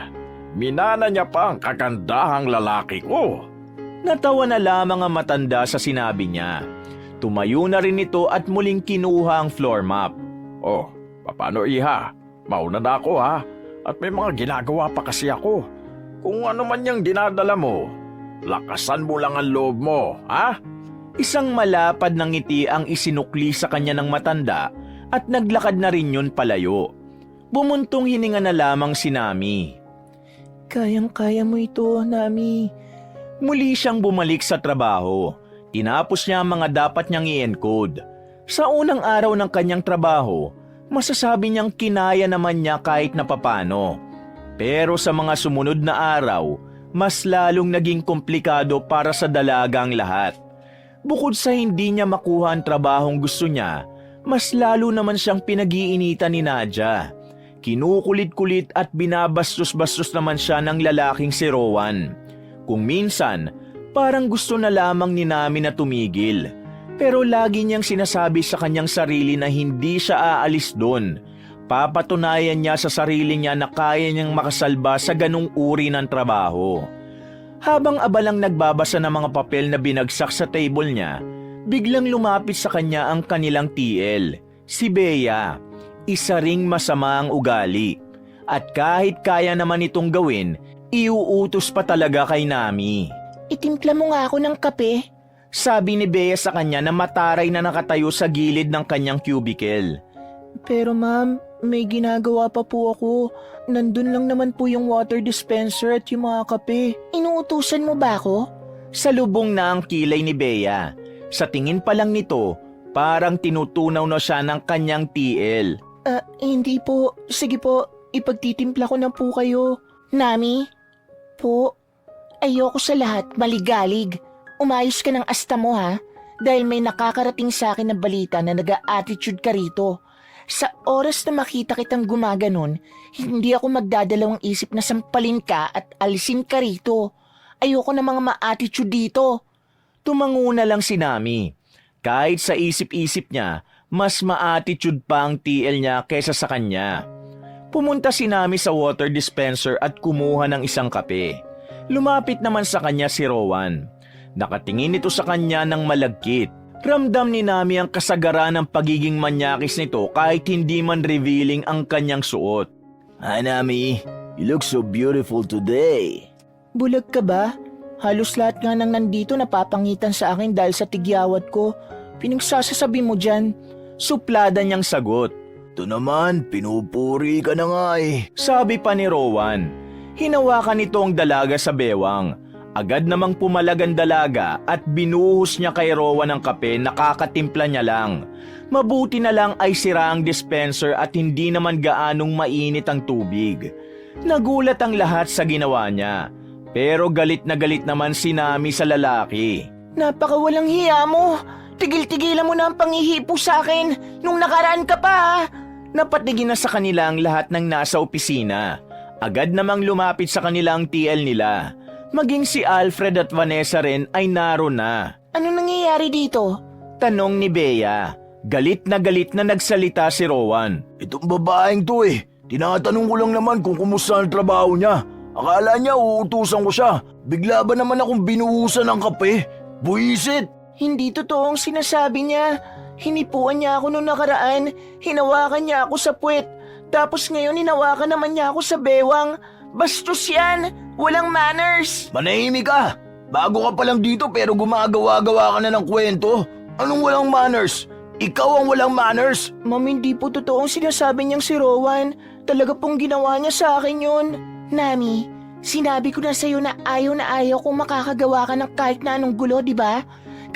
Minana niya pa ang kagandahang lalaki ko. Natawa na lamang ang matanda sa sinabi niya. Tumayo na rin ito at muling kinuha ang floor map. Paano, Iha? Mauna na ako, ha? At may mga ginagawa pa kasi ako. Kung ano man yung dinadala mo, lakasan mo lang ang loob mo, ha? Isang malapad na ngiti ang isinukli sa kanya ng matanda at naglakad na rin yun palayo. Bumuntong hininga na lamang si Nami. Kayang-kaya mo ito, Nami. Muli siyang bumalik sa trabaho. Tinapos niya ang mga dapat niyang i-encode. Sa unang araw ng kanyang trabaho, masasabi niyang kinaya naman niya kahit na papano. Pero sa mga sumunod na araw, mas lalong naging komplikado para sa dalagang lahat. Bukod sa hindi niya makuha ang trabahong gusto niya, mas lalo naman siyang pinag-iinitan ni Nadia. Kinukulit-kulit at binabastos-bastos naman siya ng lalaking si Rowan. Kung minsan, parang gusto na lamang ni Nami na tumigil. Pero lagi niyang sinasabi sa kanyang sarili na hindi siya aalis doon. Papatunayan niya sa sarili niya na kaya niyang makasalba sa ganung uri ng trabaho. Habang abalang nagbabasa ng mga papel na binagsak sa table niya, biglang lumapit sa kanya ang kanilang TL, si Bea. Isa ring masama ang ugali. At kahit kaya naman itong gawin, iuutos pa talaga kay Nami. Itimpla mo nga ako ng kape. Sabi ni Bea sa kanya na mataray na nakatayo sa gilid ng kanyang cubicle. Pero ma'am, may ginagawa pa po ako. Nandun lang naman po yung water dispenser at yung mga kape. Inuutusan mo ba ako? Salubong na ang kilay ni Bea. Sa tingin pa lang nito, parang tinutunaw na siya ng kanyang TL. Hindi po. Sige po, ipagtitimpla ko na po kayo. Nami? Po? Ayoko sa lahat maligalig. Umayos ka ng asta mo ha, dahil may nakakarating sa akin na balita na nag-a-attitude ka rito. Sa oras na makita kitang gumaganon, hindi ako magdadalawang isip na sampalin ka at alisin ka rito. Ayoko na mga ma-attitude dito. Tumango na lang si Nami. Kahit sa isip-isip niya, mas ma-attitude pa ang TL niya kaysa sa kanya. Pumunta si Nami sa water dispenser at kumuha ng isang kape. Lumapit naman sa kanya si Rowan. Nakatingin ito sa kanya ng malagkit. Ramdam ni Nami ang kasagaran ng pagiging manyakis nito kahit hindi man revealing ang kanyang suot. Hi Nami, you look so beautiful today. Bulag ka ba? Halos lahat nga nang nandito napapangitan sa akin dahil sa tigyawat ko. Pinagsasasabi mo dyan. Suplada niyang sagot. Ito naman, pinupuri ka na nga eh. Sabi pa ni Rowan. Hinawakan nito ang dalaga sa bewang. Agad namang pumalag ang dalaga at binuhos niya kay Rowan ng kape na kakatimpla niya lang. Mabuti na lang ay sira ang dispenser at hindi naman gaanong mainit ang tubig. Nagulat ang lahat sa ginawa niya. Pero galit na galit naman si Nami sa lalaki. Napakawalang hiya mo. Tigil-tigilan mo na ang panghihipo sa akin. Nung nakaraan ka pa ha. Napatigin na sa kanila ang lahat ng nasa opisina. Agad namang lumapit sa kanila ang TL nila. Maging si Alfred at Vanessa rin ay naroon na. Ano nangyayari dito? Tanong ni Bea. Galit na nagsalita si Rowan. Itong babaeng to eh. Tinatanong ko lang naman kung kumusta ang trabaho niya. Akala niya uutusan ko siya. Bigla ba naman akong binuhusan ng kape? Buisit! Hindi totoong sinasabi niya. Hinipuan niya ako nung nakaraan. Hinawakan niya ako sa puwet. Tapos ngayon hinawakan naman niya ako sa bewang. Bastos yan! Walang manners! Manahimik ka! Bago ka pa lang dito pero gumagawa-gawa ka na ng kwento. Anong walang manners? Ikaw ang walang manners! Ma'am, hindi po totoong sinasabi niyang si Rowan. Talaga pong ginawa niya sa akin yun. Nami, sinabi ko na sa'yo na ayaw kung makakagawa ka ng kahit na anong gulo, di ba?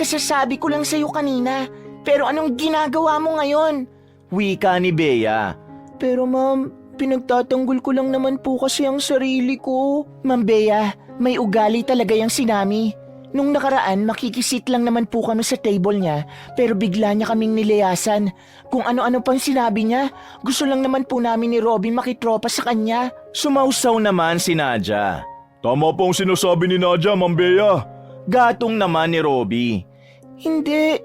Kasasabi ko lang sa'yo kanina. Pero anong ginagawa mo ngayon? Wika ni Bea. Pero ma'am, pinagtatanggol ko lang naman po kasi ang sarili ko. Ma'am Bea, may ugali talaga yung sinami. Nung nakaraan, makikisit lang naman po kami sa table niya, pero bigla niya kaming nilayasan. Kung ano-ano pang sinabi niya, gusto lang naman po namin ni Robin makitropa sa kanya. Sumausaw naman si Nadia. Tama pong sinasabi ni Nadia, Ma'am Bea. Gatong naman ni Robbie. Hindi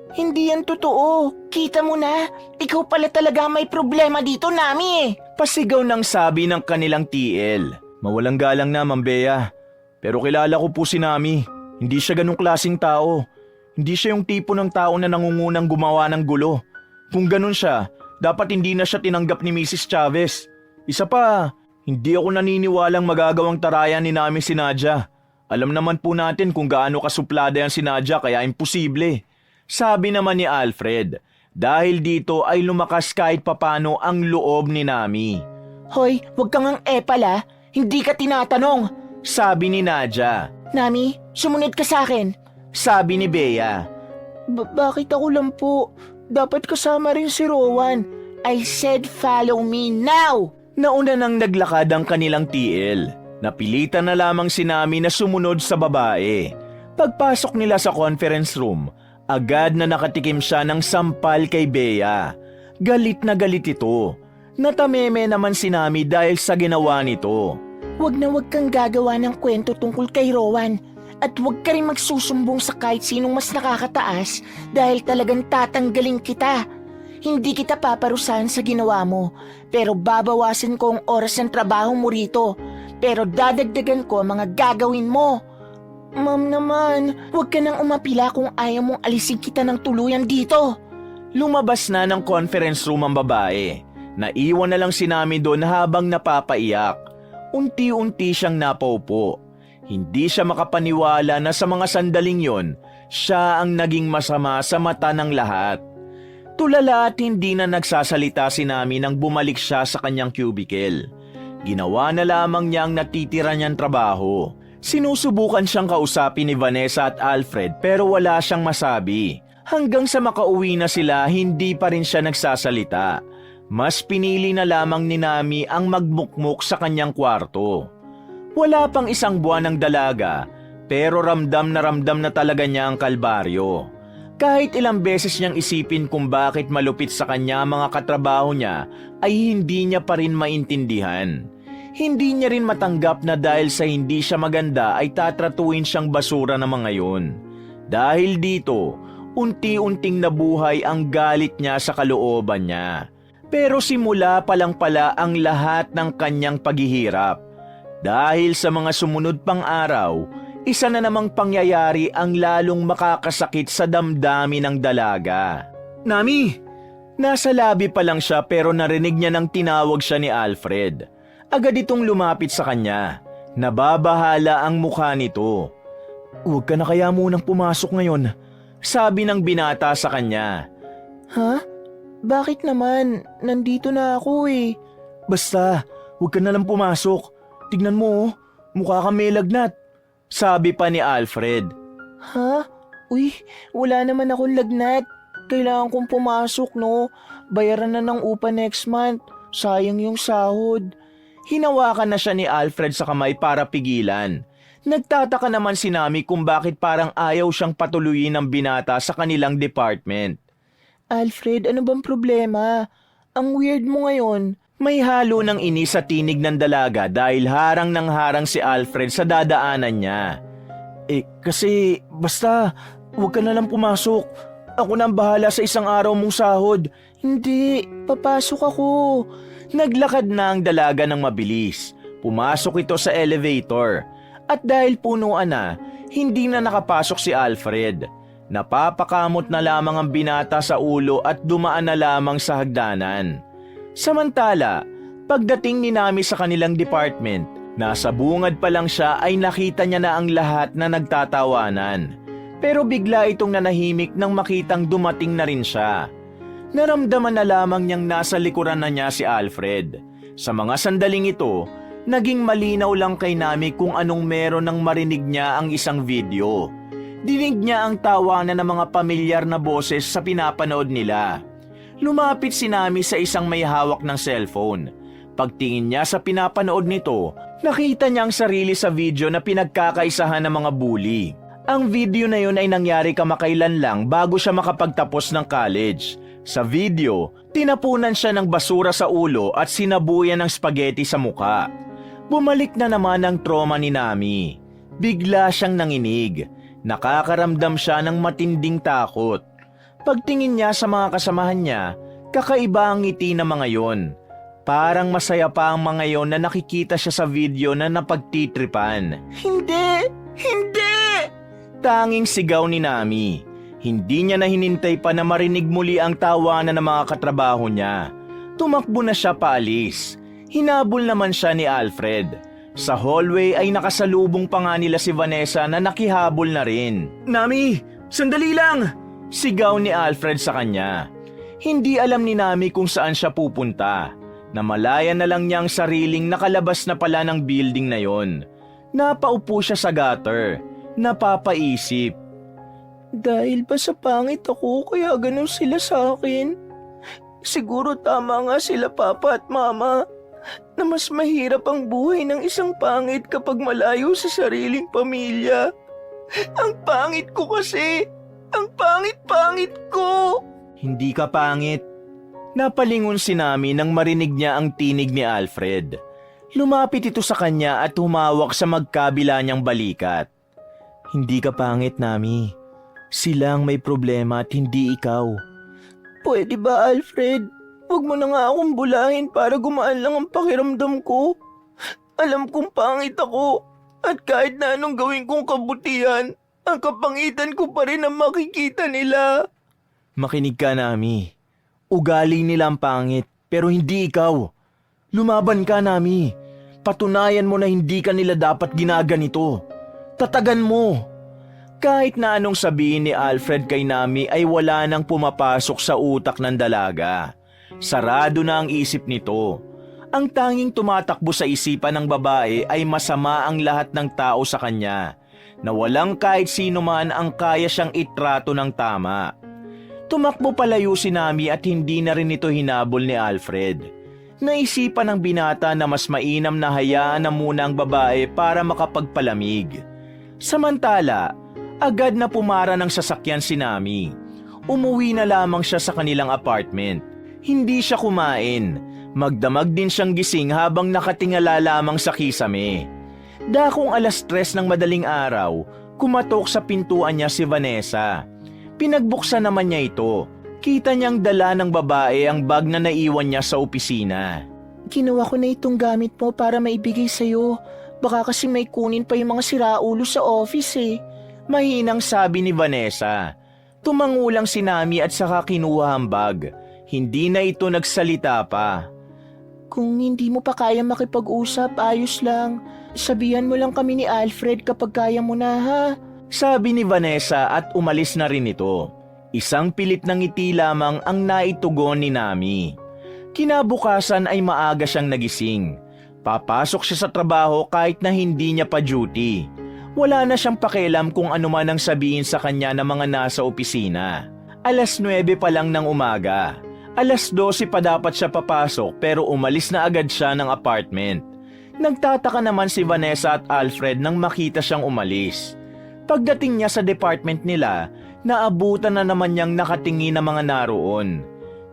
yan totoo. Kita mo na, ikaw pala talaga may problema dito, Nami. Pasigaw ng sabi ng kanilang TL. Mawalang galang na, Ma'am Bea. Pero kilala ko po si Nami. Hindi siya ganong klaseng tao. Hindi siya yung tipo ng tao na nangungunang gumawa ng gulo. Kung ganon siya, dapat hindi na siya tinanggap ni Mrs. Chavez. Isa pa, Hindi ako naniniwalang magagawang tarayan ni namin si Nadia. Alam naman po natin kung gaano kasuplada yan si Nadia kaya imposible. Sabi naman ni Alfred. Dahil dito ay lumakas kahit papano ang loob ni Nami. Hoy, wag kang ang epal Hindi ka tinatanong. Sabi ni Nadia. Nami, sumunod ka sa akin. Sabi ni Bea. Bakit ako lang po? Dapat kasama rin si Rowan. I said follow me now! Nauna nang naglakad ang kanilang TL. Napilitan na lamang si Nami na sumunod sa babae. Pagpasok nila sa conference room, agad na nakatikim siya ng sampal kay Bea. Galit na galit ito. Natameme naman si Nami dahil sa ginawa nito. Wag na wag kang gagawa ng kwento tungkol kay Rowan. At wag ka rin magsusumbong sa kahit sinong mas nakakataas dahil talagang tatanggalin kita. Hindi kita paparusahan sa ginawa mo, pero babawasan ko ang oras ng trabaho mo rito. Pero dadagdagan ko ang mga gagawin mo. Ma'am naman, wag ka nang umapila kung ayaw mong alisin kita ng tuluyan dito. Lumabas na ng conference room ang babae. Naiwan na lang si Nami doon habang napapaiyak. Unti-unti siyang napaupo. Hindi siya makapaniwala na sa mga sandaling yon, siya ang naging masama sa mata ng lahat. Tulala at hindi na nagsasalita si Nami nang bumalik siya sa kanyang cubicle. Ginawa na lamang niya ang natitira niyang trabaho. Sinusubukan siyang kausapin ni Vanessa at Alfred pero wala siyang masabi. Hanggang sa makauwi na sila, hindi pa rin siya nagsasalita. Mas pinili na lamang ni Nami ang magmukmuk sa kanyang kwarto. Wala pang isang buwan ng dalaga, pero ramdam na talaga niya ang kalbaryo. Kahit ilang beses niyang isipin kung bakit malupit sa kanya ang mga katrabaho niya, ay hindi niya pa rin maintindihan. Hindi niya rin matanggap na dahil sa hindi siya maganda ay tatratuin siyang basura na mga yun. Dahil dito, unti-unting nabuhay ang galit niya sa kalooban niya. Pero simula pa lang pala ang lahat ng kanyang paghihirap. Dahil sa mga sumunod pang araw, isa na namang pangyayari ang lalong makakasakit sa damdamin ng dalaga. Nami! Nasa labi pa lang siya pero narinig niya nang tinawag siya ni Alfred. Agad itong lumapit sa kanya. Nababahala ang mukha nito. Huwag ka na kaya munang pumasok ngayon, sabi ng binata sa kanya. Ha? Bakit naman? Nandito na ako Basta, huwag ka na lang pumasok. Tignan mo, mukha kang may lagnat. Sabi pa ni Alfred. Ha? Uy, wala naman akong lagnat. Kailangan kong pumasok, no? Bayaran na ng upa next month. Sayang yung sahod. Hinawakan na siya ni Alfred sa kamay para pigilan. Nagtataka naman si Nami kung bakit parang ayaw siyang patuloyin ng binata sa kanilang department. Alfred, ano bang problema? Ang weird mo ngayon. May halo ng inis sa tinig ng dalaga dahil harang ng harang si Alfred sa dadaanan niya. Kasi basta, huwag ka na lang pumasok. Ako na ang bahala sa isang araw mong sahod. Hindi, papasok ako. Naglakad na ang dalaga ng mabilis. Pumasok ito sa elevator. At dahil punuan na, hindi na nakapasok si Alfred. Napapakamot na lamang ang binata sa ulo at dumaan na lamang sa hagdanan. Samantala, pagdating ni Nami sa kanilang department, nasa bungad pa lang siya ay nakita niya na ang lahat na nagtatawanan. Pero bigla itong nanahimik nang makitang dumating na rin siya. Naramdaman na lamang niyang nasa likuran na niya si Alfred. Sa mga sandaling ito, naging malinaw lang kay Nami kung anong meron nang marinig niya ang isang video. Dinig niya ang tawanan ng mga pamilyar na boses sa pinapanood nila. Lumapit si Nami sa isang may hawak ng cellphone. Pagtingin niya sa pinapanood nito, nakita niya ang sarili sa video na pinagkakaisahan ng mga bully. Ang video na yun ay nangyari kamakailan lang bago siya makapagtapos ng college. Sa video, tinapunan siya ng basura sa ulo at sinabuyan ng spaghetti sa muka. Bumalik na naman ang trauma ni Nami. Bigla siyang nanginig. Nakakaramdam siya ng matinding takot. Pagtingin niya sa mga kasamahan niya, kakaiba ang ngiti ng mga yon. Parang masaya pa ang mga yon na nakikita siya sa video na napagtitripan. Hindi! Hindi! Tanging sigaw ni Nami. Hindi niya na hinintay pa na marinig muli ang tawanan ng mga katrabaho niya. Tumakbo na siya paalis. Hinabol naman siya ni Alfred. Sa hallway ay nakasalubong pa nga nila si Vanessa na nakihabol na rin. Nami, sandali lang! Sigaw ni Alfred sa kanya. Hindi alam ni Nami kung saan siya pupunta. Namalayan na lang niya ang sariling nakalabas na pala ng building na yon. Napaupo siya sa gutter. Napapaisip. Dahil ba sa pangit ako kaya ganun sila sa akin? Siguro tama nga sila papa at mama na mas mahirap ang buhay ng isang pangit kapag malayo sa sariling pamilya. Ang pangit ko kasi! Ang pangit-pangit ko! Hindi ka pangit. Napalingon si Nami nang marinig niya ang tinig ni Alfred. Lumapit ito sa kanya at humawak sa magkabila niyang balikat. Hindi ka pangit, Nami. Sila ang may problema at hindi ikaw. Pwede ba, Alfred? Huwag mo na nga akong bulahin para gumaan lang ang pakiramdam ko. Alam kong pangit ako at kahit na anong gawin kong kabutihan, ang kapangitan ko pa rin ang makikita nila. Makinig ka, Nami. Ugali nila ang pangit, pero hindi ikaw. Lumaban ka, Nami. Patunayan mo na hindi ka nila dapat ginaganito. Tatagan mo. Kahit na anong sabihin ni Alfred kay Nami ay wala nang pumapasok sa utak ng dalaga. Sarado na ang isip nito. Ang tanging tumatakbo sa isipan ng babae ay masama ang lahat ng tao sa kanya, na walang kahit sino man ang kaya siyang itrato ng tama. Tumakbo palayo si Nami at hindi na rin ito hinabol ni Alfred. Naisipan ng binata na mas mainam na hayaan na muna ang babae para makapagpalamig. Samantala, agad na pumara ng sasakyan si Nami. Umuwi na lamang siya sa kanilang apartment. Hindi siya kumain. Magdamag din siyang gising habang nakatingala lamang sa kisame. Dakong 3:00 ng madaling araw, kumatok sa pintuan niya si Vanessa. Pinagbuksan naman niya ito. Kita niyang dala ng babae ang bag na naiwan niya sa opisina. Ginawa ko na itong gamit mo para maibigay sa'yo. Baka kasi may kunin pa yung mga siraulo sa office eh. Mahinang sabi ni Vanessa. Tumangulang si Nami at saka kinuha ang bag. Hindi na ito nagsalita pa. Kung hindi mo pa kaya makipag-usap, ayos lang. Sabihan mo lang kami ni Alfred kapag kaya mo na, ha? Sabi ni Vanessa at umalis na rin ito. Isang pilit ng ngiti lamang ang naitugon ni Nami. Kinabukasan ay maaga siyang nagising. Papasok siya sa trabaho kahit na hindi niya pa duty. Wala na siyang pakialam kung ano man ang sabihin sa kanya ng mga nasa opisina. 9:00 pa lang ng umaga. 12:00 pa dapat siya papasok pero umalis na agad siya ng apartment. Nagtataka naman si Vanessa at Alfred nang makita siyang umalis. Pagdating niya sa department nila, naabutan na naman niyang nakatingin na mga naroon.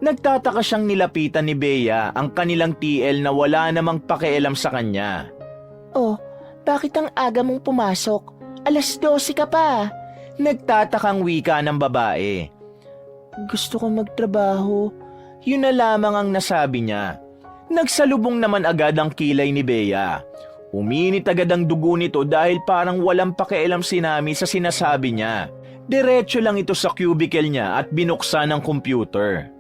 Nagtataka siyang nilapitan ni Bea, ang kanilang TL na wala namang pakialam sa kanya. Oh, bakit ang aga mong pumasok? 12:00 ka pa. Nagtatakang wika ng babae. Gusto ko magtrabaho. Yun na lamang ang nasabi niya. Nagsalubong naman agad ang kilay ni Bea. Uminit agad ang dugo nito dahil parang walang pakialam si Nami sa sinasabi niya. Diretso lang ito sa cubicle niya at binuksan ang computer.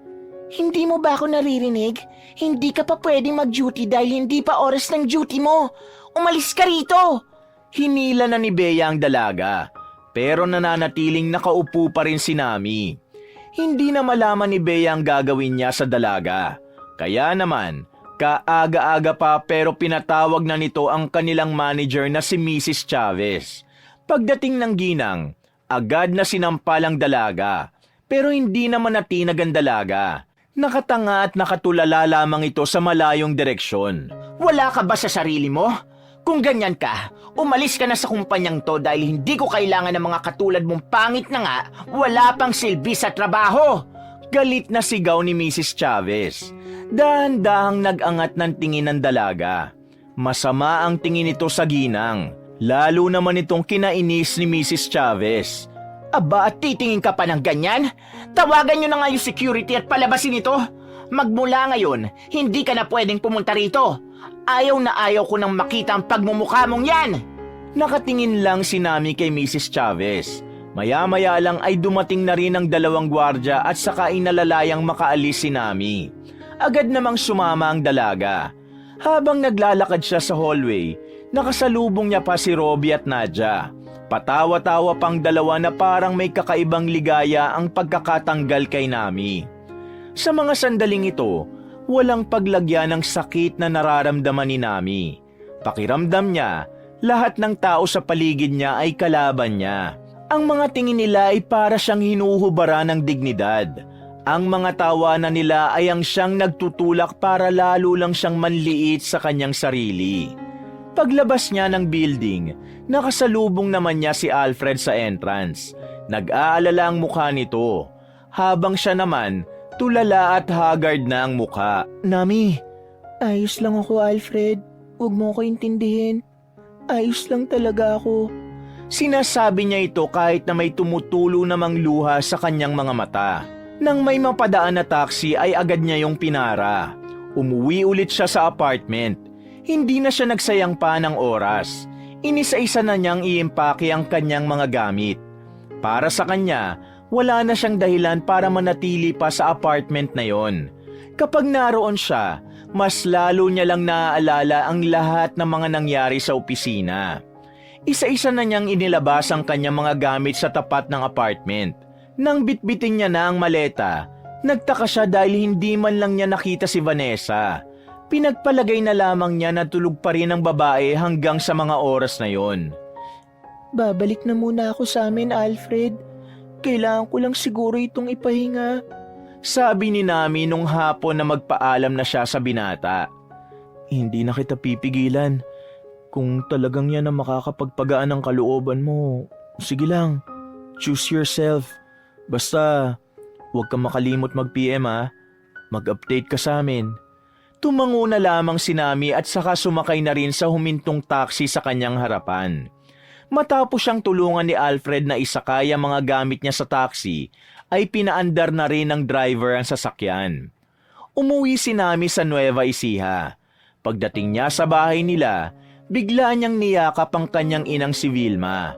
Hindi mo ba ako naririnig? Hindi ka pa pwedeng mag-duty dahil hindi pa oras ng duty mo. Umalis ka rito! Hinila na ni Bea ang dalaga, pero nananatiling nakaupo pa rin si Nami. Hindi na malaman ni Bea ang gagawin niya sa dalaga. Kaya naman, kaaga-aga pa pero pinatawag na nito ang kanilang manager na si Mrs. Chavez. Pagdating ng ginang, agad na sinampal ang dalaga. Pero hindi naman natinag ang dalaga. Nakatanga at nakatulala lamang ito sa malayong direksyon. Wala ka ba sa sarili mo? Kung ganyan ka, umalis ka na sa kumpanyang to dahil hindi ko kailangan ng mga katulad mong pangit na nga, wala pang silbi sa trabaho. Galit na sigaw ni Mrs. Chavez. Dahan-dahang nag-angat ng tingin ng dalaga. Masama ang tingin nito sa ginang. Lalo naman itong kinainis ni Mrs. Chavez. Aba, titingin ka pa ng ganyan? Tawagan nyo na nga yung security at palabasin ito. Magmula ngayon, hindi ka na pwedeng pumunta rito. Ayaw na ayaw ko nang makita ang pagmumukha mong yan. Nakatingin lang si Nami kay Mrs. Chavez. Maya-maya lang ay dumating na rin ang 2 gwardya at saka inalalayang makaalis si Nami. Agad namang sumama ang dalaga. Habang naglalakad siya sa hallway, nakasalubong niya pa si Robbie at Nadia. Patawa-tawa pang dalawa na parang may kakaibang ligaya ang pagkakatanggal kay Nami. Sa mga sandaling ito, walang paglagyan ng sakit na nararamdaman ni Nami. Pakiramdam niya, lahat ng tao sa paligid niya ay kalaban niya. Ang mga tingin nila ay para siyang hinuhubara ng dignidad. Ang mga tawanan nila ay ang siyang nagtutulak para lalo lang siyang manliit sa kanyang sarili. Paglabas niya ng building, nakasalubong naman niya si Alfred sa entrance. Nag-aalala ang mukha nito, habang siya naman tulala at haggard na ang mukha. Nami, ayos lang ako, Alfred. Huwag mo ko intindihin. Ayos lang talaga ako. Sinasabi niya ito kahit na may tumutulo namang luha sa kanyang mga mata. Nang may mapadaan na taxi ay agad niya yung pinara. Umuwi ulit siya sa apartment. Hindi na siya nagsayang pa ng oras. Inisa-isa na niyang iimpake ang kanyang mga gamit. Para sa kanya, wala na siyang dahilan para manatili pa sa apartment na yon. Kapag naroon siya, mas lalo niya lang naaalala ang lahat ng mga nangyari sa opisina. Isa-isa na niyang inilabas ang kanyang mga gamit sa tapat ng apartment. Nang bitbitin niya na ang maleta, nagtaka siya dahil hindi man lang niya nakita si Vanessa. Pinagpalagay na lamang niya na tulog pa rin ang babae hanggang sa mga oras na yon. Babalik na muna ako sa amin, Alfred. Kailangan ko lang siguro itong ipahinga. Sabi ni Nami nung hapon na magpaalam na siya sa binata. Hindi na kita pipigilan. Kung talagang yan ang makakapagpagaan ng kalooban mo, sige lang, choose yourself. Basta, huwag kang makalimot mag-PM ha. Mag-update ka sa amin. Tumango na lamang si Nami at saka sumakay na rin sa humintong taxi sa kanyang harapan. Matapos siyang tulungan ni Alfred na isakay ang mga gamit niya sa taxi, ay pinaandar na rin ng driver ang sasakyan. Umuwi si Nami sa Nueva Ecija. Pagdating niya sa bahay nila, bigla niyang niyakap ang kanyang inang si Vilma.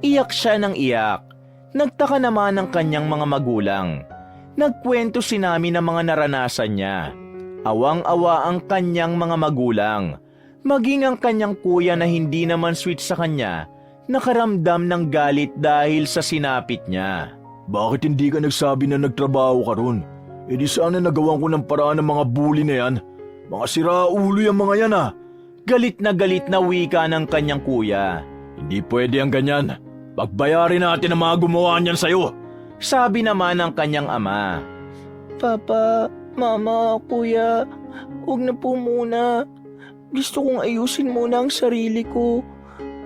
Iyak siya ng iyak. Nagtaka naman ang kanyang mga magulang. Nagkwento si Nami ng mga naranasan niya. Awang-awa ang kanyang mga magulang. Maging ang kanyang kuya na hindi naman sweet sa kanya, nakaramdam ng galit dahil sa sinapit niya. Bakit hindi ka nagsabi na nagtrabaho ka ron? E di sana nagawan ko ng paraan ng mga bully na yan. Mga siraulo yung mga yan ah. Galit na wika ng kanyang kuya. Hindi pwede ang ganyan. Pagbayarin natin ang mga gumawa niyan sa'yo. Sabi naman ng kanyang ama. Papa, Mama, Kuya, huwag na po muna. Gusto kong ayusin muna ang sarili ko.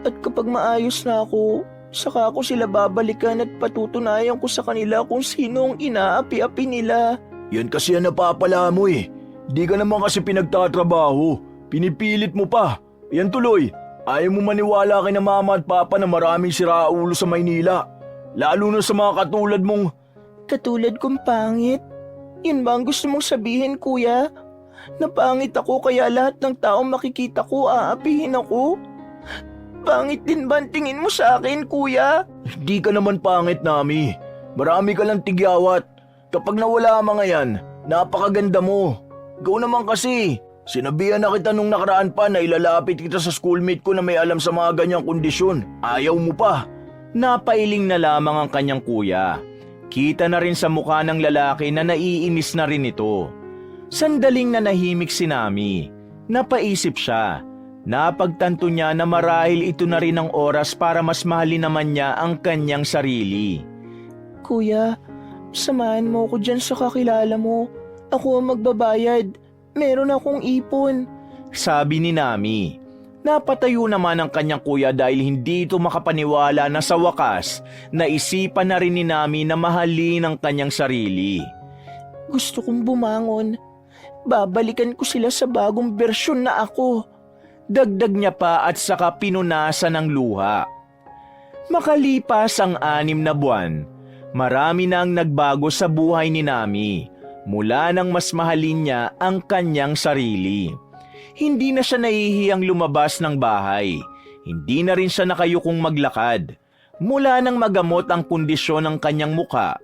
At kapag maayos na ako, saka ako sila babalikan at patutunayan ko sa kanila kung sino ang inaapi-api nila. Yan kasi ang napapala mo eh. Di ka naman kasi pinagtatrabaho. Pinipilit mo pa. Yan tuloy. Ayaw mo maniwala kay na mama at papa na maraming siraulo sa Maynila. Lalo na sa mga katulad mong... Katulad kong pangit? Yun ba ang gusto mong sabihin, Kuya? Napangit ako kaya lahat ng taong makikita ko aapihin ako? Pangit din ba ang tingin mo sa akin, Kuya? Hindi ka naman pangit, Nami. Marami ka lang tigyawat. Kapag nawala ang mga yan, napakaganda mo. Ikaw naman kasi. Sinabihan na kita nung nakaraan pa na ilalapit kita sa schoolmate ko na may alam sa mga ganyang kondisyon. Ayaw mo pa. Napailing na lamang ang kanyang kuya. Kita na rin sa mukha ng lalaki na naiinis na rin ito. Sandaling nanahimik si Nami. Napaisip siya. Napagtanto niya na marahil ito na rin ang oras para mas mahalin naman niya ang kanyang sarili. Kuya, samahan mo ako dyan sa kakilala mo. Ako ang magbabayad. Meron akong ipon. Sabi ni Nami. Napatayo naman ang kanyang kuya dahil hindi ito makapaniwala na sa wakas naisipan na rin ni Nami na mahalin ang kanyang sarili. Gusto kong bumangon. Babalikan ko sila sa bagong bersyon na ako. Dagdag niya pa at saka pinunasan ng luha. Makalipas ang 6 na buwan, marami na ang nagbago sa buhay ni Nami. Mula nang mas mahalin niya ang kanyang sarili. Hindi na siya nahihiyang lumabas ng bahay. Hindi na rin siya nakayukong maglakad. Mula nang magamot ang kondisyon ng kanyang muka,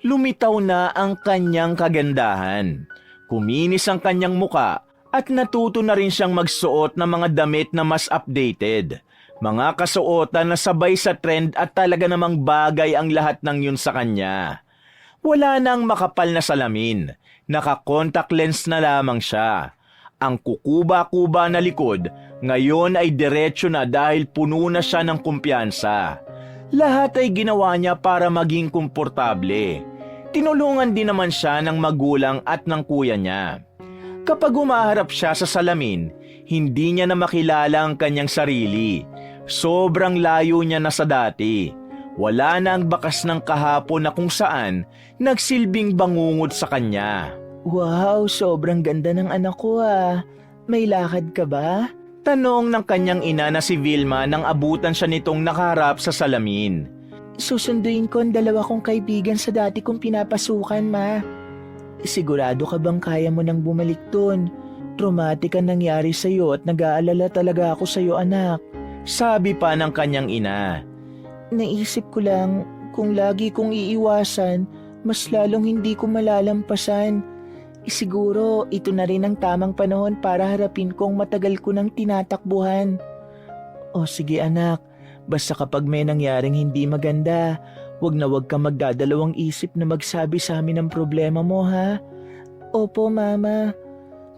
lumitaw na ang kanyang kagandahan. Kuminis ang kanyang muka At natuto na rin siyang magsuot ng mga damit na mas updated. Mga kasuotan na sabay sa trend at talaga namang bagay ang lahat ng yun sa kanya. Wala nang makapal na salamin. Naka-contact lens na lamang siya. Ang kukuba-kuba na likod ngayon ay diretsyo na dahil puno na siya ng kumpiyansa. Lahat ay ginawa niya para maging komportable. Tinulungan din naman siya ng magulang at ng kuya niya. Kapag umaharap siya sa salamin, hindi niya na makilala ang kanyang sarili. Sobrang layo niya na sa dati. Wala na ang bakas ng kahapon na kung saan nagsilbing bangungot sa kanya. Wow, sobrang ganda ng anak ko ah. May lakad ka ba? Tanong ng kanyang ina na si Vilma nang abutan siya nitong nakaharap sa salamin. Susunduin ko ang dalawa kong kaibigan sa dati kong pinapasukan, ma. Sigurado ka bang kaya mo nang bumalik dun? Traumatic ang nangyari sa'yo at nag-aalala talaga ako sa'yo, anak. Sabi pa ng kanyang ina. Naisip ko lang, kung lagi kong iiwasan, mas lalong hindi ko malalampasan. Siguro ito na rin ang tamang panahon para harapin kong matagal ko nang tinatakbuhan. O sige anak, basta kapag may nangyaring hindi maganda, wag kang magdadalawang isip na magsabi sa amin ng problema mo, ha? Opo, mama.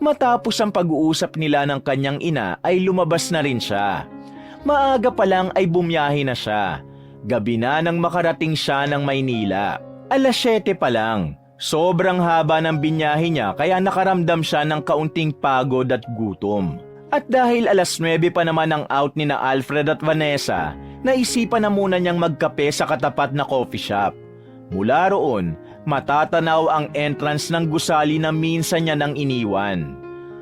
Matapos ang pag-uusap nila ng kanyang ina ay lumabas na rin siya. Maaga pa lang ay bumiyahe na siya. Gabi na nang makarating siya ng Maynila. 7:00 pa lang. Sobrang haba ng binyahe niya kaya nakaramdam siya ng kaunting pagod at gutom. At dahil 9:00 pa naman ang out ni na Alfred at Vanessa, naisipan na muna niyang magkape sa katapat na coffee shop. Mula roon, matatanaw ang entrance ng gusali na minsan niya nang iniwan.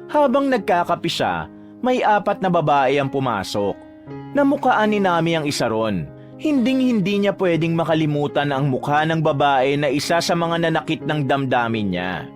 Habang nagkakape siya, may 4 na babae ang pumasok. Namukhaan ni Nami ang isa ron. Hinding-hindi niya pwedeng makalimutan ang mukha ng babae na isa sa mga nanakit ng damdamin niya.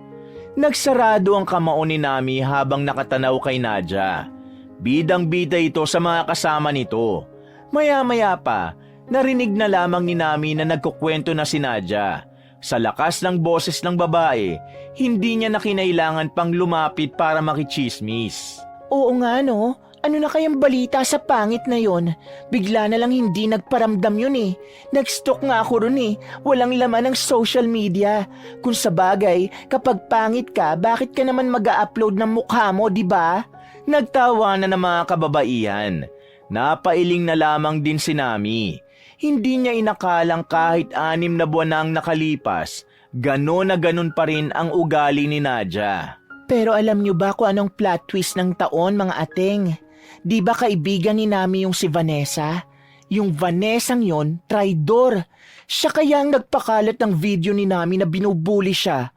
Nagsarado ang kamao ni Nami habang nakatanaw kay Nadia. Bidang-bida ito sa mga kasama nito. Maya-maya pa, narinig na lamang ni Nami na nagkukwento na si Nadia. Sa lakas ng boses ng babae, hindi niya na kinailangan pang lumapit para makichismis. Oo nga no, ano na kayang balita sa pangit na yon? Bigla na lang hindi nagparamdam yun eh. Nag-stalk nga ako ron eh. Walang laman ng social media. Kung sa bagay, kapag pangit ka, bakit ka naman mag-a-upload ng mukha mo, di ba? Nagtawa na ng mga kababaihan. Napailing na lamang din si Nami. Hindi niya inakalang kahit 6 na buwan na ang nakalipas, ganon na ganon pa rin ang ugali ni Nadia. Pero alam niyo ba kung anong plot twist ng taon, mga ateng? Di ba kaibigan ni Nami yung si Vanessa? Yung Vanessang yon, traidor. Siya kaya ang nagpakalat ng video ni Nami na binubuli siya.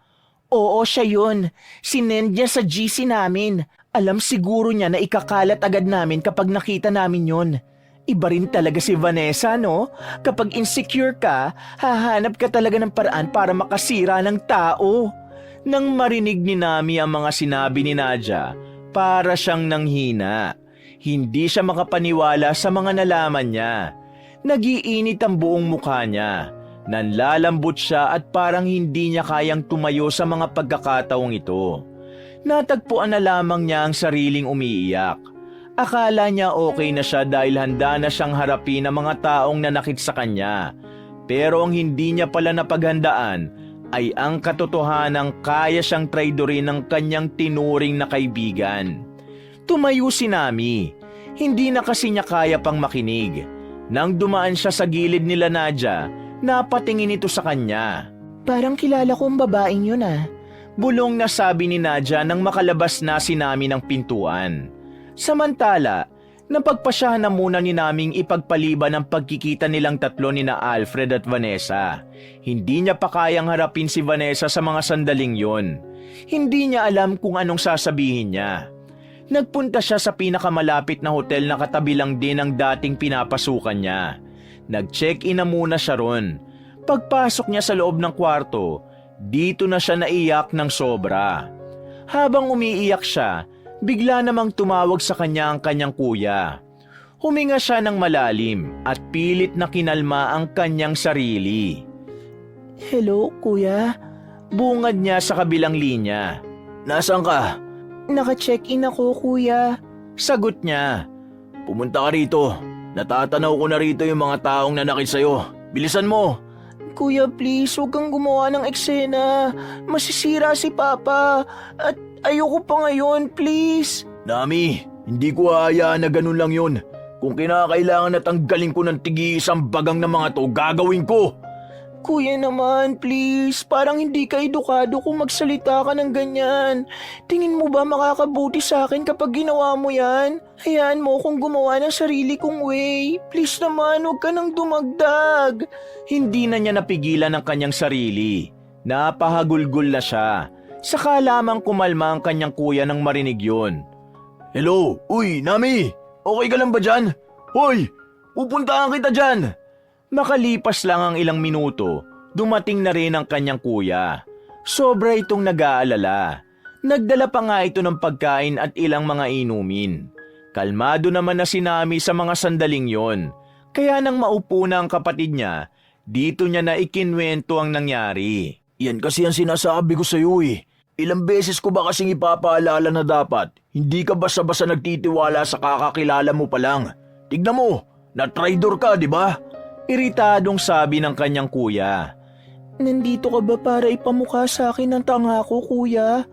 Oo, siya yun. Sinend niya sa GC namin. Alam siguro niya na ikakalat agad namin kapag nakita namin yon. Iba rin talaga si Vanessa, no? Kapag insecure ka, hahanap ka talaga ng paraan para makasira ng tao. Nang marinig ni Nami ang mga sinabi ni Nadia, para siyang nanghina. Hindi siya makapaniwala sa mga nalaman niya. Nagiinit ang buong mukha niya. Nanlalambot siya at parang hindi niya kayang tumayo sa mga pagkakataong ito. Natagpuan na lamang niya ang sariling umiiyak. Akala niya okay na siya dahil handa na siyang harapin ang mga taong nanakit sa kanya. Pero ang hindi niya pala napaghandaan ay ang katotohanang kaya siyang traidorin ng kanyang tinuring na kaibigan. Tumayo si Nami. Hindi na kasi niya kaya pang makinig. Nang dumaan siya sa gilid nila Nadia, napatingin ito sa kanya. Parang kilala ko ang babaeng yun ah. Bulong na sabi ni Nadia nang makalabas na si Nami ng pintuan. Samantala, napagpasyahan na muna ni Naming ipagpaliban ang pagkikita nilang tatlo ni na Alfred at Vanessa. Hindi niya pa kayang harapin si Vanessa sa mga sandaling yon. Hindi niya alam kung anong sasabihin niya. Nagpunta siya sa pinakamalapit na hotel na katabi lang din ng dating pinapasukan niya. Nag-check-in na muna siya ron. Pagpasok niya sa loob ng kwarto, dito na siya naiyak ng sobra. Habang umiiyak siya, bigla namang tumawag sa kanya ang kanyang kuya. Huminga siya ng malalim at pilit na kinalma ang kanyang sarili. Hello, kuya? Bungad niya sa kabilang linya. Nasaan ka? Naka-check-in ako, kuya. Sagot niya. Pumunta ka rito. Natatanaw ko na rito yung mga taong nanakit sa'yo. Bilisan mo. Kuya, please, huwag kang gumawa ng eksena. Masisira si Papa. At ayoko pa ngayon, please. Nami, hindi ko hahayaan na ganun lang yun. Kung kinakailangan na tanggalin ko ng tigi-isang bagang na mga to, gagawin ko. Kuya naman, please. Parang hindi ka edukado kung magsalita ka ng ganyan. Tingin mo ba makakabuti sa akin kapag ginawa mo yan? Hayaan mo kung gumawa ng sarili kong way. Please naman, huwag ka nang dumagdag. Hindi na niya napigilan ang kanyang sarili. Napahagulgol na siya. Saka lamang kumalma ang kanyang kuya nang marinig yun. Hello? Uy, Nami! Okay ka lang ba dyan? Hoy! Pupuntahan kita dyan! Makalipas lang ang ilang minuto, dumating na rin ang kanyang kuya. Sobra itong nag-aalala. Nagdala pa nga ito ng pagkain at ilang mga inumin. Kalmado naman na si Nami sa mga sandaling yon. Kaya nang maupo na ang kapatid niya, dito niya na ikinwento ang nangyari. Yan kasi ang sinasabi ko sa iyo eh. Ilang beses ko ba kasing ipapaalala na dapat hindi ka basta-basta nagtitiwala sa kakakilala mo pa lang. Tignan mo, na-traitor ka, di ba? Iritadong sabi ng kanyang kuya. Nandito ka ba para ipamukha sa akin ng tanga ko, kuya?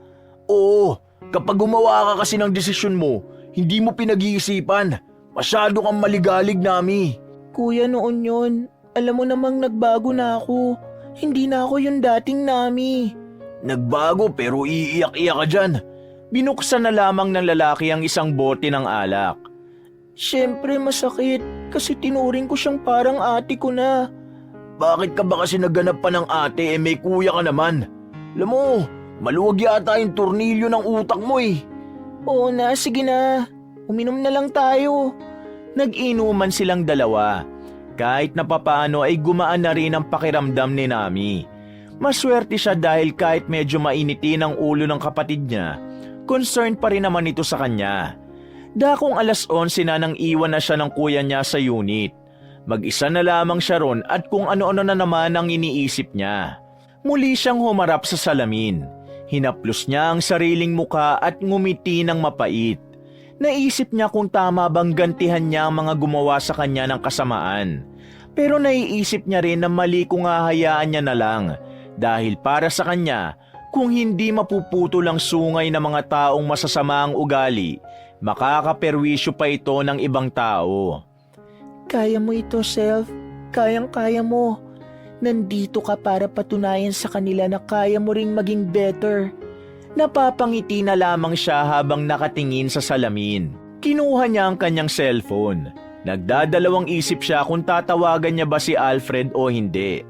Oo, kapag gumawa ka kasi ng desisyon mo, hindi mo pinag-iisipan. Masyado kang maligalig, Nami. Kuya, noon yun, alam mo namang nagbago na ako. Hindi na ako yung dating Nami. Nagbago pero iiyak-iyak ka dyan. Binuksan na lamang ng lalaki ang isang bote ng alak. Siyempre masakit kasi tinuring ko siyang parang ate ko na. Bakit ka ba kasi nagganap pa ng ate may kuya ka naman? Alam mo, maluwag yata yung tornilyo ng utak mo eh. Oo na, sige na. Uminom na lang tayo. Nag-inuman silang dalawa. Kahit na papaano ay gumaan na rin ang pakiramdam ni Nami. Maswerte siya dahil kahit medyo mainitin ang ulo ng kapatid niya, concerned pa rin naman ito sa kanya. Dakong 11:00 na nang iwan na siya ng kuya niya sa unit. Mag-isa na lamang siya ron at kung ano-ano na naman ang iniisip niya. Muli siyang humarap sa salamin. Hinaplos niya ang sariling muka at ngumiti ng mapait. Naisip niya kung tama bang gantihan niya ang mga gumawa sa kanya ng kasamaan. Pero naiisip niya rin na mali kung hahayaan niya na lang. Dahil para sa kanya, kung hindi mapuputol ang sungay ng mga taong masasama ang ugali, makakaperwisyo pa ito ng ibang tao. Kaya mo ito, Self. Kayang-kaya mo. Nandito ka para patunayan sa kanila na kaya mo ring maging better. Napapangiti na lamang siya habang nakatingin sa salamin. Kinuha niya ang kanyang cellphone. Nagdadalawang isip siya kung tatawagan niya ba si Alfred o hindi.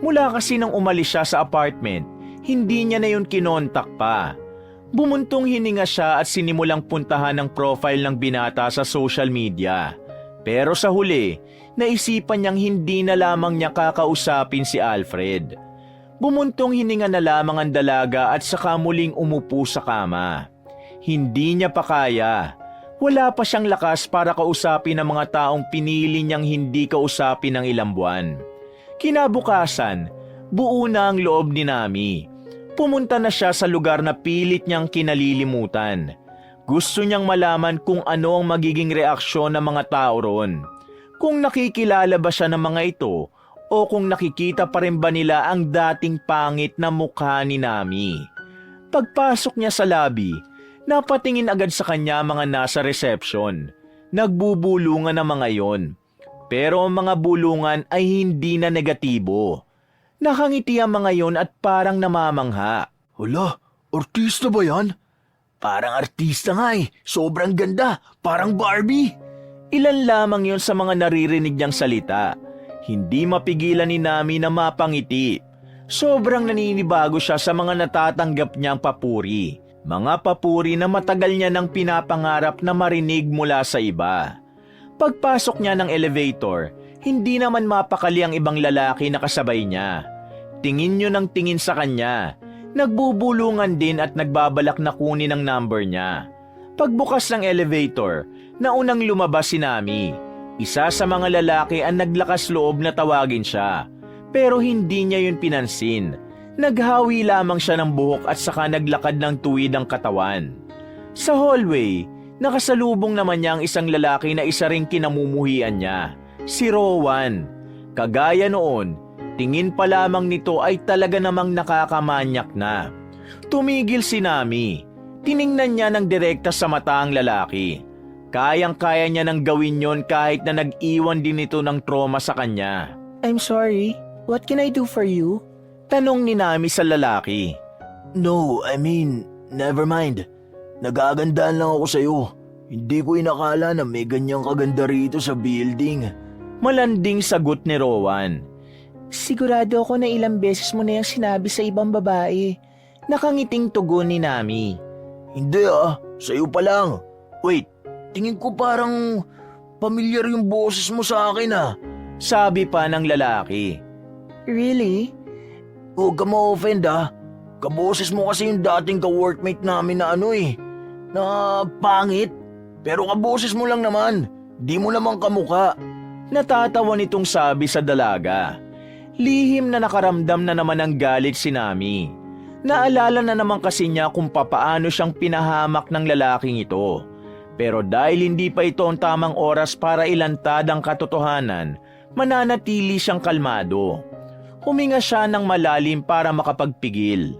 Mula kasi nang umalis siya sa apartment, hindi niya na yun kinontak pa. Bumuntong hininga siya at sinimulang puntahan ang profile ng binata sa social media. Pero sa huli, naisipan niyang hindi na lamang niya kakausapin si Alfred. Bumuntong hininga na lamang ang dalaga at saka muling umupo sa kama. Hindi niya pa kaya. Wala pa siyang lakas para kausapin ang mga taong pinili niyang hindi kausapin ng ilang buwan. Kinabukasan, buo na ang loob ni Nami. Pumunta na siya sa lugar na pilit niyang kinalilimutan. Gusto niyang malaman kung ano ang magiging reaksyon ng mga tao roon. Kung nakikilala ba siya ng mga ito o kung nakikita pa rin ba nila ang dating pangit na mukha ni Nami. Pagpasok niya sa lobby, napatingin agad sa kanya mga nasa reception. Nagbubulungan ang mga yon. Pero ang mga bulungan ay hindi na negatibo. Nakangiti ang mga yon at parang namamangha. Hala, artista ba yan? Parang artista nga eh. Sobrang ganda. Parang Barbie. Ilan lamang yon sa mga naririnig niyang salita. Hindi mapigilan ni Nami na mapangiti. Sobrang naninibago siya sa mga natatanggap niyang papuri. Mga papuri na matagal niya nang pinapangarap na marinig mula sa iba. Pagpasok niya ng elevator, hindi naman mapakali ang ibang lalaki na kasabay niya. Tingin niyo ng tingin sa kanya. Nagbubulungan din at nagbabalak na kunin ang number niya. Pagbukas ng elevator, naunang lumabas si Nami. Isa sa mga lalaki ang naglakas loob na tawagin siya. Pero hindi niya yun pinansin. Naghawi lamang siya ng buhok at saka naglakad ng tuwid ang katawan. Sa hallway, nakasalubong naman niya ang isang lalaki na isa ring kinamumuhian niya, si Rowan. Kagaya noon, tingin pa lamang nito ay talaga namang nakakamanyak na. Tumigil si Nami. Tiningnan niya ng direkta sa mata ang lalaki. Kayang-kaya niya nang gawin yon kahit na nag-iwan din ito ng trauma sa kanya. I'm sorry. What can I do for you? Tanong ni Nami sa lalaki. No, never mind. Nagagandaan lang ako sa'yo. Hindi ko inakala na may ganyang kaganda rito sa building. Malanding sagot ni Rowan. Sigurado ako na ilang beses mo na yung sinabi sa ibang babae. Nakangiting tugon ni Nami. Hindi sa'yo pa lang. Wait, tingin ko parang pamilyar yung boses mo sa akin Sabi pa ng lalaki. Really? Huwag ka ma-offend Kaboses mo kasi yung dating ka-workmate namin na pangit. Pero kaboses mo lang naman. Di mo naman kamuka. Natatawa nitong sabi sa dalaga. Lihim na nakaramdam na naman ng galit si Nami. Naalala na naman kasi niya kung papaano siyang pinahamak ng lalaking ito. Pero dahil hindi pa ito ang tamang oras para ilantad ang katotohanan, mananatili siyang kalmado. Huminga siya ng malalim para makapagpigil.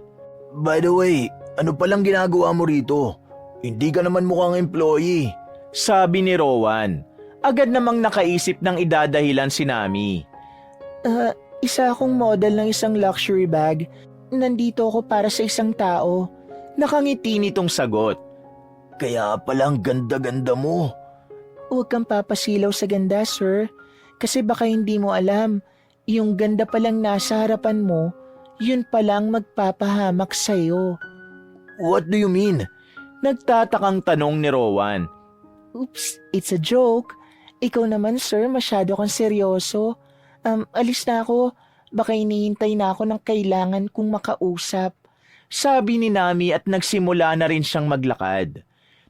By the way, ano palang ginagawa mo rito? Hindi ka naman mukhang employee. Sabi ni Rowan. Agad namang nakaisip ng idadahilan si Nami. Isa akong model ng isang luxury bag. Nandito ako para sa isang tao. Nakangiti nitong sagot. Kaya palang ganda-ganda mo. Huwag kang papasilaw sa ganda, sir. Kasi baka hindi mo alam. Yung ganda palang nasa harapan mo, yun palang magpapahamak sa'yo. What do you mean? Nagtatakang tanong ni Rowan. Oops, it's a joke. Ikaw naman, sir, masyado kang seryoso. Alis na ako. Baka hinihintay na ako ng kailangan kong makausap. Sabi ni Nami at nagsimula na rin siyang maglakad.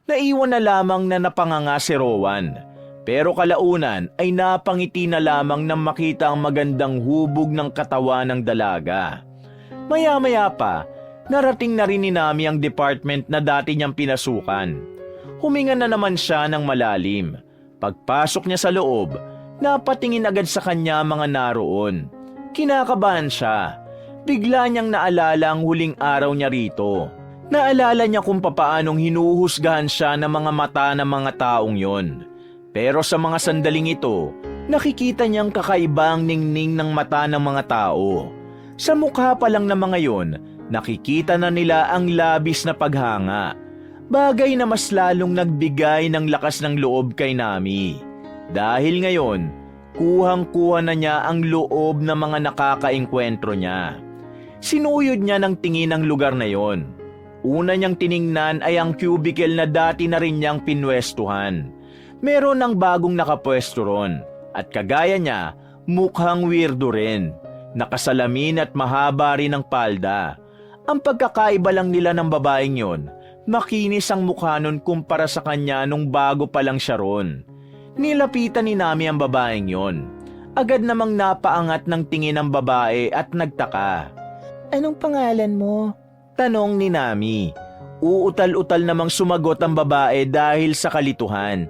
Naiwan na lamang na napanganga si Rowan. Pero kalaunan ay napangiti na lamang nang makita ang magandang hubog ng katawan ng dalaga. Maya-maya pa, narating na rin ni Nami ang department na dati niyang pinasukan. Huminga na naman siya ng malalim. Pagpasok niya sa loob, napatingin agad sa kanya mga naroon. Kinakabahan siya. Bigla niyang naalala ang huling araw niya rito. Naalala niya kung papaanong hinuhusgahan siya ng mga mata ng mga taong yon. Pero sa mga sandaling ito, nakikita niyang kakaibang ningning ng mata ng mga tao. Sa mukha pa lang ng mga yon, nakikita na nila ang labis na paghanga. Bagay na mas lalong nagbigay ng lakas ng loob kay Nami. Dahil ngayon, kuhang-kuha na niya ang loob ng mga nakakaengkwentro niya. Sinuyod niya ng tingin ang lugar na yon. Una niyang tiningnan ay ang cubicle na dati na rin niyang pinwestuhan. Meron ng bagong nakapwesto ron at kagaya niya, mukhang weirdo rin. Nakasalamin at mahaba rin ang palda. Ang pagkakaiba lang nila ng babaeng yon, makinis ang mukha nun kumpara sa kanya nung bago pa lang siya ron. Nilapitan ni Nami ang babaeng yon. Agad namang napaangat ng tingin ng babae at nagtaka. Anong pangalan mo? Tanong ni Nami. Uutal-utal namang sumagot ang babae dahil sa kalituhan.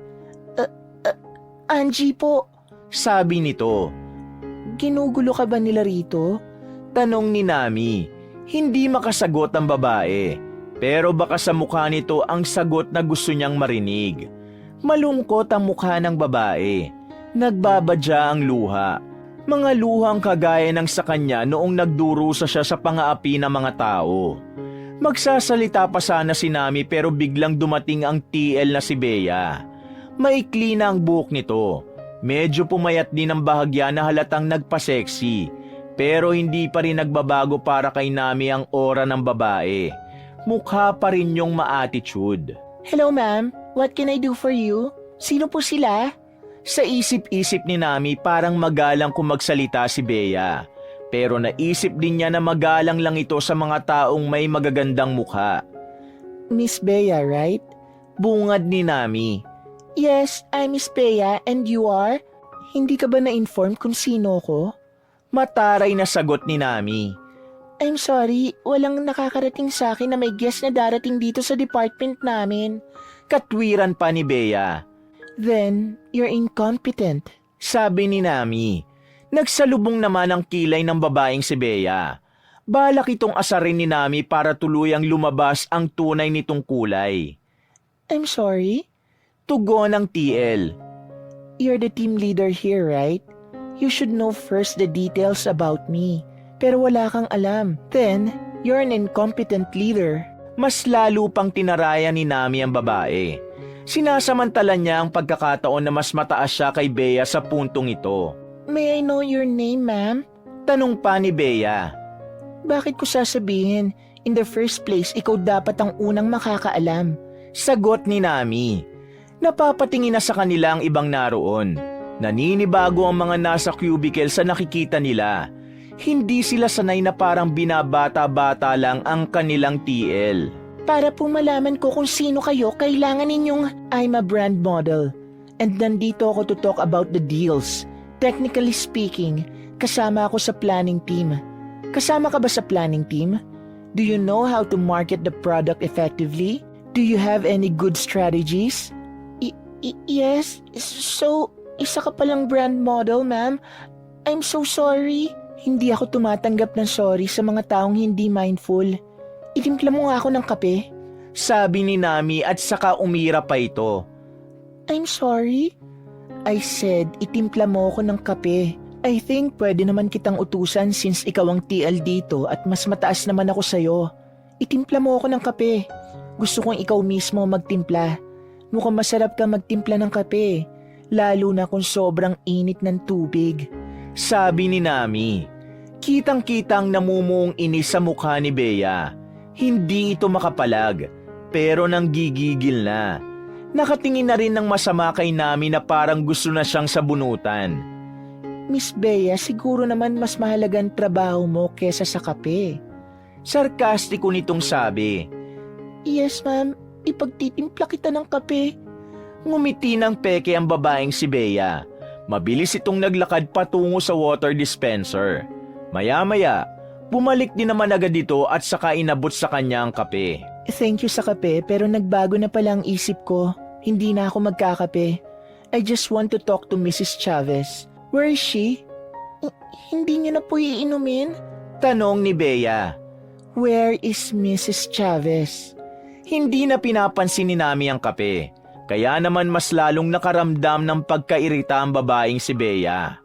Angie po. Sabi nito. Ginugulo ka ba nila rito? Tanong ni Nami. Hindi makasagot ang babae. Pero baka sa mukha nito ang sagot na gusto niyang marinig. Malungkot ang mukha ng babae. Nagbabadya ang luha. Mga luhang kagaya ng sa kanya noong nagdurusa siya sa pangaapi ng mga tao. Magsasalita pa sana si Nami pero biglang dumating ang TL na si Bea. Maikli na ang buhok nito. Medyo pumayat din ang bahagya na halatang nagpa-sexy. Pero hindi pa rin nagbabago para kay Nami ang aura ng babae. Mukha pa rin yung ma-attitude. Hello ma'am, what can I do for you? Sino po sila? Sa isip-isip ni Nami parang magalang kung magsalita si Bea. Pero naisip din niya na magalang lang ito sa mga taong may magagandang mukha. Miss Bea, right? Bungad ni Nami. Yes, I'm Miss Bea and you are? Hindi ka ba na-inform kung sino ko? Mataray na sagot ni Nami. I'm sorry, walang nakakarating sa akin na may guest na darating dito sa department namin. Katwiran pa ni Bea. Then, you're incompetent. Sabi ni Nami. Nagsalubong naman ang kilay ng babaeng si Bea. Balak itong asarin ni Nami para tuluyang lumabas ang tunay nitong kulay. I'm sorry? Tugon ng TL. You're the team leader here, right? You should know first the details about me. Pero wala kang alam. Then, you're an incompetent leader. Mas lalo pang tinaraya ni Nami ang babae. Sinasamantala niya ang pagkakataon na mas mataas siya kay Bea sa puntong ito. May I know your name, ma'am? Tanong pa ni Bea. Bakit ko sasabihin? In the first place, ikaw dapat ang unang makakaalam. Sagot ni Nami. Napapatingin na sa kanila ang ibang naroon. Naninibago ang mga nasa cubicle sa nakikita nila. Hindi sila sanay na parang binabata-bata lang ang kanilang TL. Para po malaman ko kung sino kayo, kailangan ninyong I'm a brand model. And nandito ako to talk about the deals. Technically speaking, kasama ako sa planning team. Kasama ka ba sa planning team? Do you know how to market the product effectively? Do you have any good strategies? Yes. So, isa ka palang brand model, ma'am. I'm so sorry. Hindi ako tumatanggap ng sorry sa mga taong hindi mindful. Itimpla mo nga ako ng kape. Sabi ni Nami at saka umira pa ito. I'm sorry? I said, itimpla mo ako ng kape. I think pwede naman kitang utusan since ikaw ang TL dito at mas mataas naman ako sa'yo. Itimpla mo ako ng kape. Gusto kong ikaw mismo magtimpla. Mukhang masarap ka magtimpla ng kape. Lalo na kung sobrang init ng tubig. Sabi ni Nami. Kitang-kitang namumuong inis sa mukha ni Bea. Hindi ito makapalag, pero nanggigigil na. Nakatingin na rin ng masama kay Nami na parang gusto na siyang sabunutan. Miss Bea, siguro naman mas mahalagang trabaho mo kesa sa kape. Sarkastiko nitong sabi. Yes, ma'am. Ipagtitimpla kita ng kape. Ngumiti ng peke ang babaeng si Bea. Mabilis itong naglakad patungo sa water dispenser. Maya-maya, bumalik din naman agad dito at saka inabot sa kanya ang kape. Thank you sa kape pero nagbago na pala ang isip ko. Hindi na ako magkakape. I just want to talk to Mrs. Chavez. Where is she? Hindi niyo na po iinumin? Tanong ni Bea. Where is Mrs. Chavez? Hindi na pinapansin ni Nami ang kape. Kaya naman mas lalong nakaramdam ng pagkairita ang babaeng si Bea.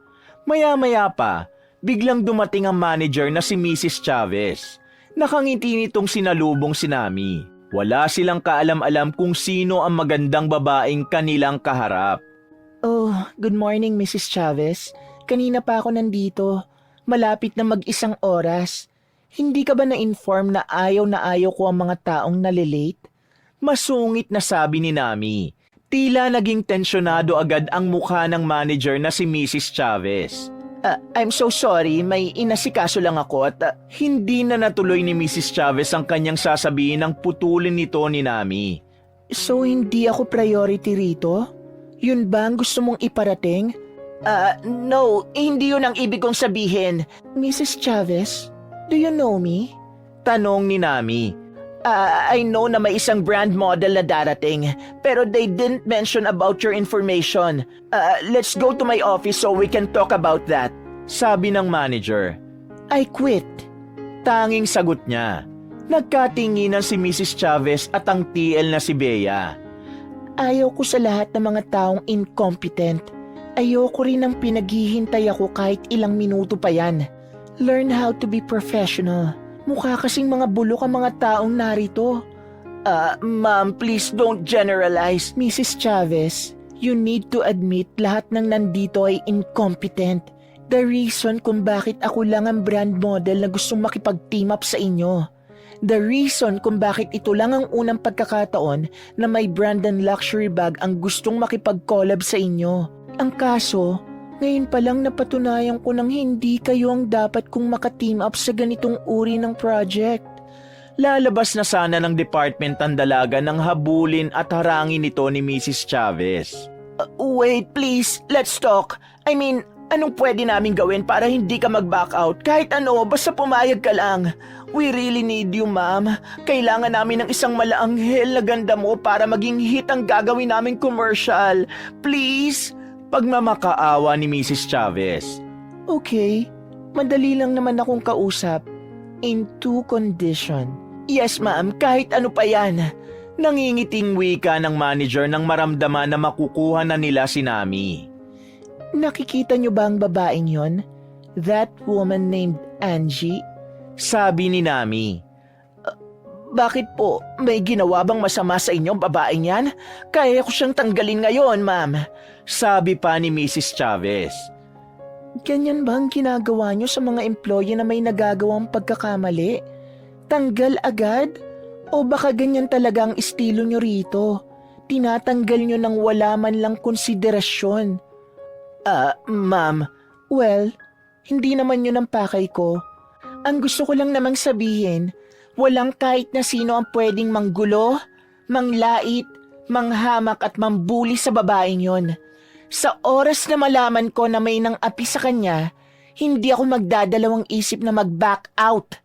Maya-maya pa, biglang dumating ang manager na si Mrs. Chavez. Nakangiti nitong sinalubong si Nami. Wala silang kaalam-alam kung sino ang magandang babaeng kanilang kaharap. Oh, good morning Mrs. Chavez. Kanina pa ako nandito. Malapit na mag-isang oras. Hindi ka ba na-inform na ayaw ko ang mga taong nalilate? Masungit na sabi ni Nami. Tila naging tensyonado agad ang mukha ng manager na si Mrs. Chavez. I'm so sorry, may inasikaso lang ako at Hindi na natuloy ni Mrs. Chavez ang kanyang sasabihin ng putulin nito ni Nami. So hindi ako priority rito? Yun ba ang gusto mong iparating? No, hindi yun ang ibig kong sabihin. Mrs. Chavez, do you know me? Tanong ni Nami. I know na may isang brand model na darating, pero they didn't mention about your information. Let's go to my office so we can talk about that. Sabi ng manager. I quit. Tanging sagot niya. Nagkatinginan si Mrs. Chavez at ang TL na si Bea. Ayaw ko sa lahat ng mga taong incompetent. Ayoko rin ng pinaghihintay ako kahit ilang minuto pa yan. Learn how to be professional. Mukha kasing mga bulok ang mga taong narito. Ma'am, please don't generalize. Mrs. Chavez, you need to admit lahat ng nandito ay incompetent. The reason kung bakit ako lang ang brand model na gustong makipag-team up sa inyo. The reason kung bakit ito lang ang unang pagkakataon na may brand and luxury bag ang gustong makipag-collab sa inyo. Ang kaso, ngayon pa lang napatunayan ko nang hindi kayo ang dapat kong maka-team up sa ganitong uri ng project. Lalabas na sana ng department ang dalaga nang habulin at harangin ito ni Mrs. Chavez. Wait, please. Let's talk. I mean, Anong pwede namin gawin para hindi ka mag-back out? Kahit ano, basta pumayag ka lang. We really need you, ma'am. Kailangan namin ng isang malaanghel na ganda mo para maging hit ang gagawin naming commercial. Please? Pagmamakaawa ni Mrs. Chavez. Okay, madali lang naman akong kausap. In two condition. Yes, ma'am, kahit ano pa yan. Nangingiting wika ng manager nang maramdaman na makukuha na nila si Nami. Nakikita niyo ba ang babaeng yon? That woman named Angie? Sabi ni Nami. Bakit po? May ginawa bang masama sa inyong babaeng yan? Kaya ko siyang tanggalin ngayon, ma'am. Sabi pa ni Mrs. Chavez. Ganyan ba ang ginagawa niyo sa mga employee na may nagagawang pagkakamali? Tanggal agad? O baka ganyan talaga ang estilo niyo rito? Tinatanggal niyo nang wala man lang konsiderasyon. Ma'am, well, hindi naman yun ang pakay ko. Ang gusto ko lang namang sabihin, walang kahit na sino ang pwedeng manggulo, manglait, manghamak at mambuli sa babaeng yon. Sa oras na malaman ko na may nang api sa kanya, hindi ako magdadalawang isip na mag-back out.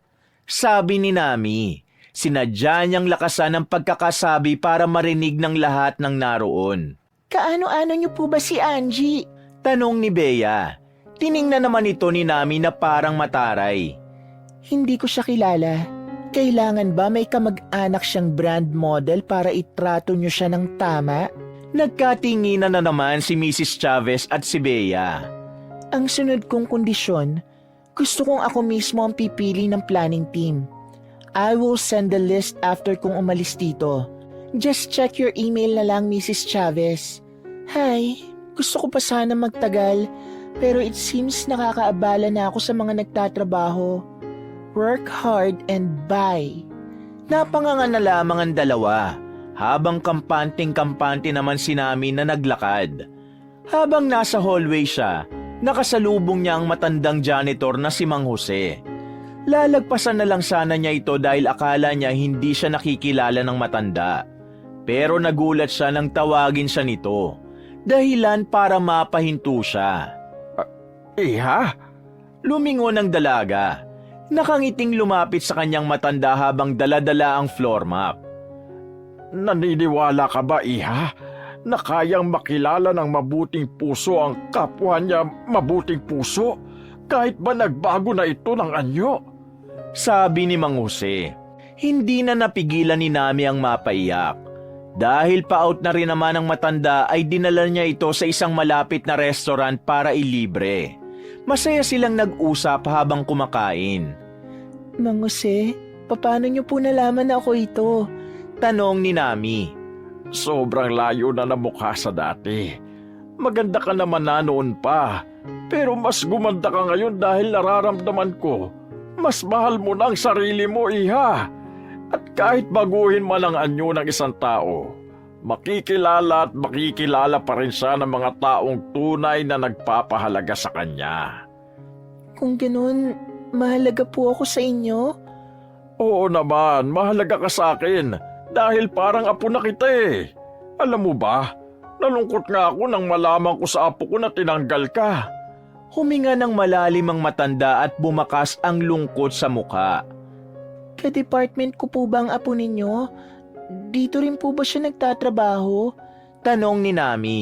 Sabi ni Nami. Sinadya niyang lakasan ang pagkakasabi para marinig ng lahat ng naroon. Kaano-ano niyo po ba si Angie? Tanong ni Bea. Tiningnan naman ito ni Nami na parang mataray. Hindi ko siya kilala. Kailangan ba may kamag-anak siyang brand model para itrato niyo siya ng tama? Nagkatinginan na naman si Mrs. Chavez at si Bea. Ang sunod kong kondisyon, gusto kong ako mismo ang pipili ng planning team. I will send the list after kung umalis dito. Just check your email na lang, Mrs. Chavez. Hi, gusto ko pa sana magtagal, pero it seems nakakaabala na ako sa mga nagtatrabaho. Work hard and bye. Napanganga na lamang ang dalawa, habang kampanting-kampante naman si Nami na naglakad. Habang nasa hallway siya, nakasalubong niya ang matandang janitor na si Mang Jose. Lalagpasan na lang sana niya ito dahil akala niya hindi siya nakikilala ng matanda. Pero nagulat siya nang tawagin siya nito, dahilan para mapahinto siya. Iha? Lumingon ang dalaga. Nakangiting lumapit sa kanyang matanda habang dala-dala ang floor map. Naniniwala ka ba, Iha, na kayang makilala ng mabuting puso ang kapwa niya mabuting puso? Kahit ba nagbago na ito ng anyo? Sabi ni Mang Jose. Hindi na napigilan ni Nami ang mapaiyak. Dahil pa-out na rin naman ang matanda ay dinala niya ito sa isang malapit na restaurant para ilibre. Masaya silang nag-usap habang kumakain. Mang Jose, paano niyo po nalaman na ako ito? Tanong ni Nami. Sobrang layo na ng mukha sa dati. Maganda ka naman na noon pa. Pero mas gumanda ka ngayon dahil nararamdaman ko. Mas mahal mo na ang sarili mo, Iha. At kahit baguhin man ang anyo ng isang tao, makikilala at makikilala pa rin siya ng mga taong tunay na nagpapahalaga sa kanya. Kung ganun, mahalaga po ako sa inyo? Oo naman, mahalaga ka sa akin dahil parang apo na kita eh. Alam mo ba, nalungkot nga ako nang malaman ko sa apo ko na tinanggal ka. Huminga ng malalim ang matanda at bumakas ang lungkot sa mukha. Ka-department ko po ba ang apo ninyo? Dito rin po ba siya nagtatrabaho? Tanong ni Nami.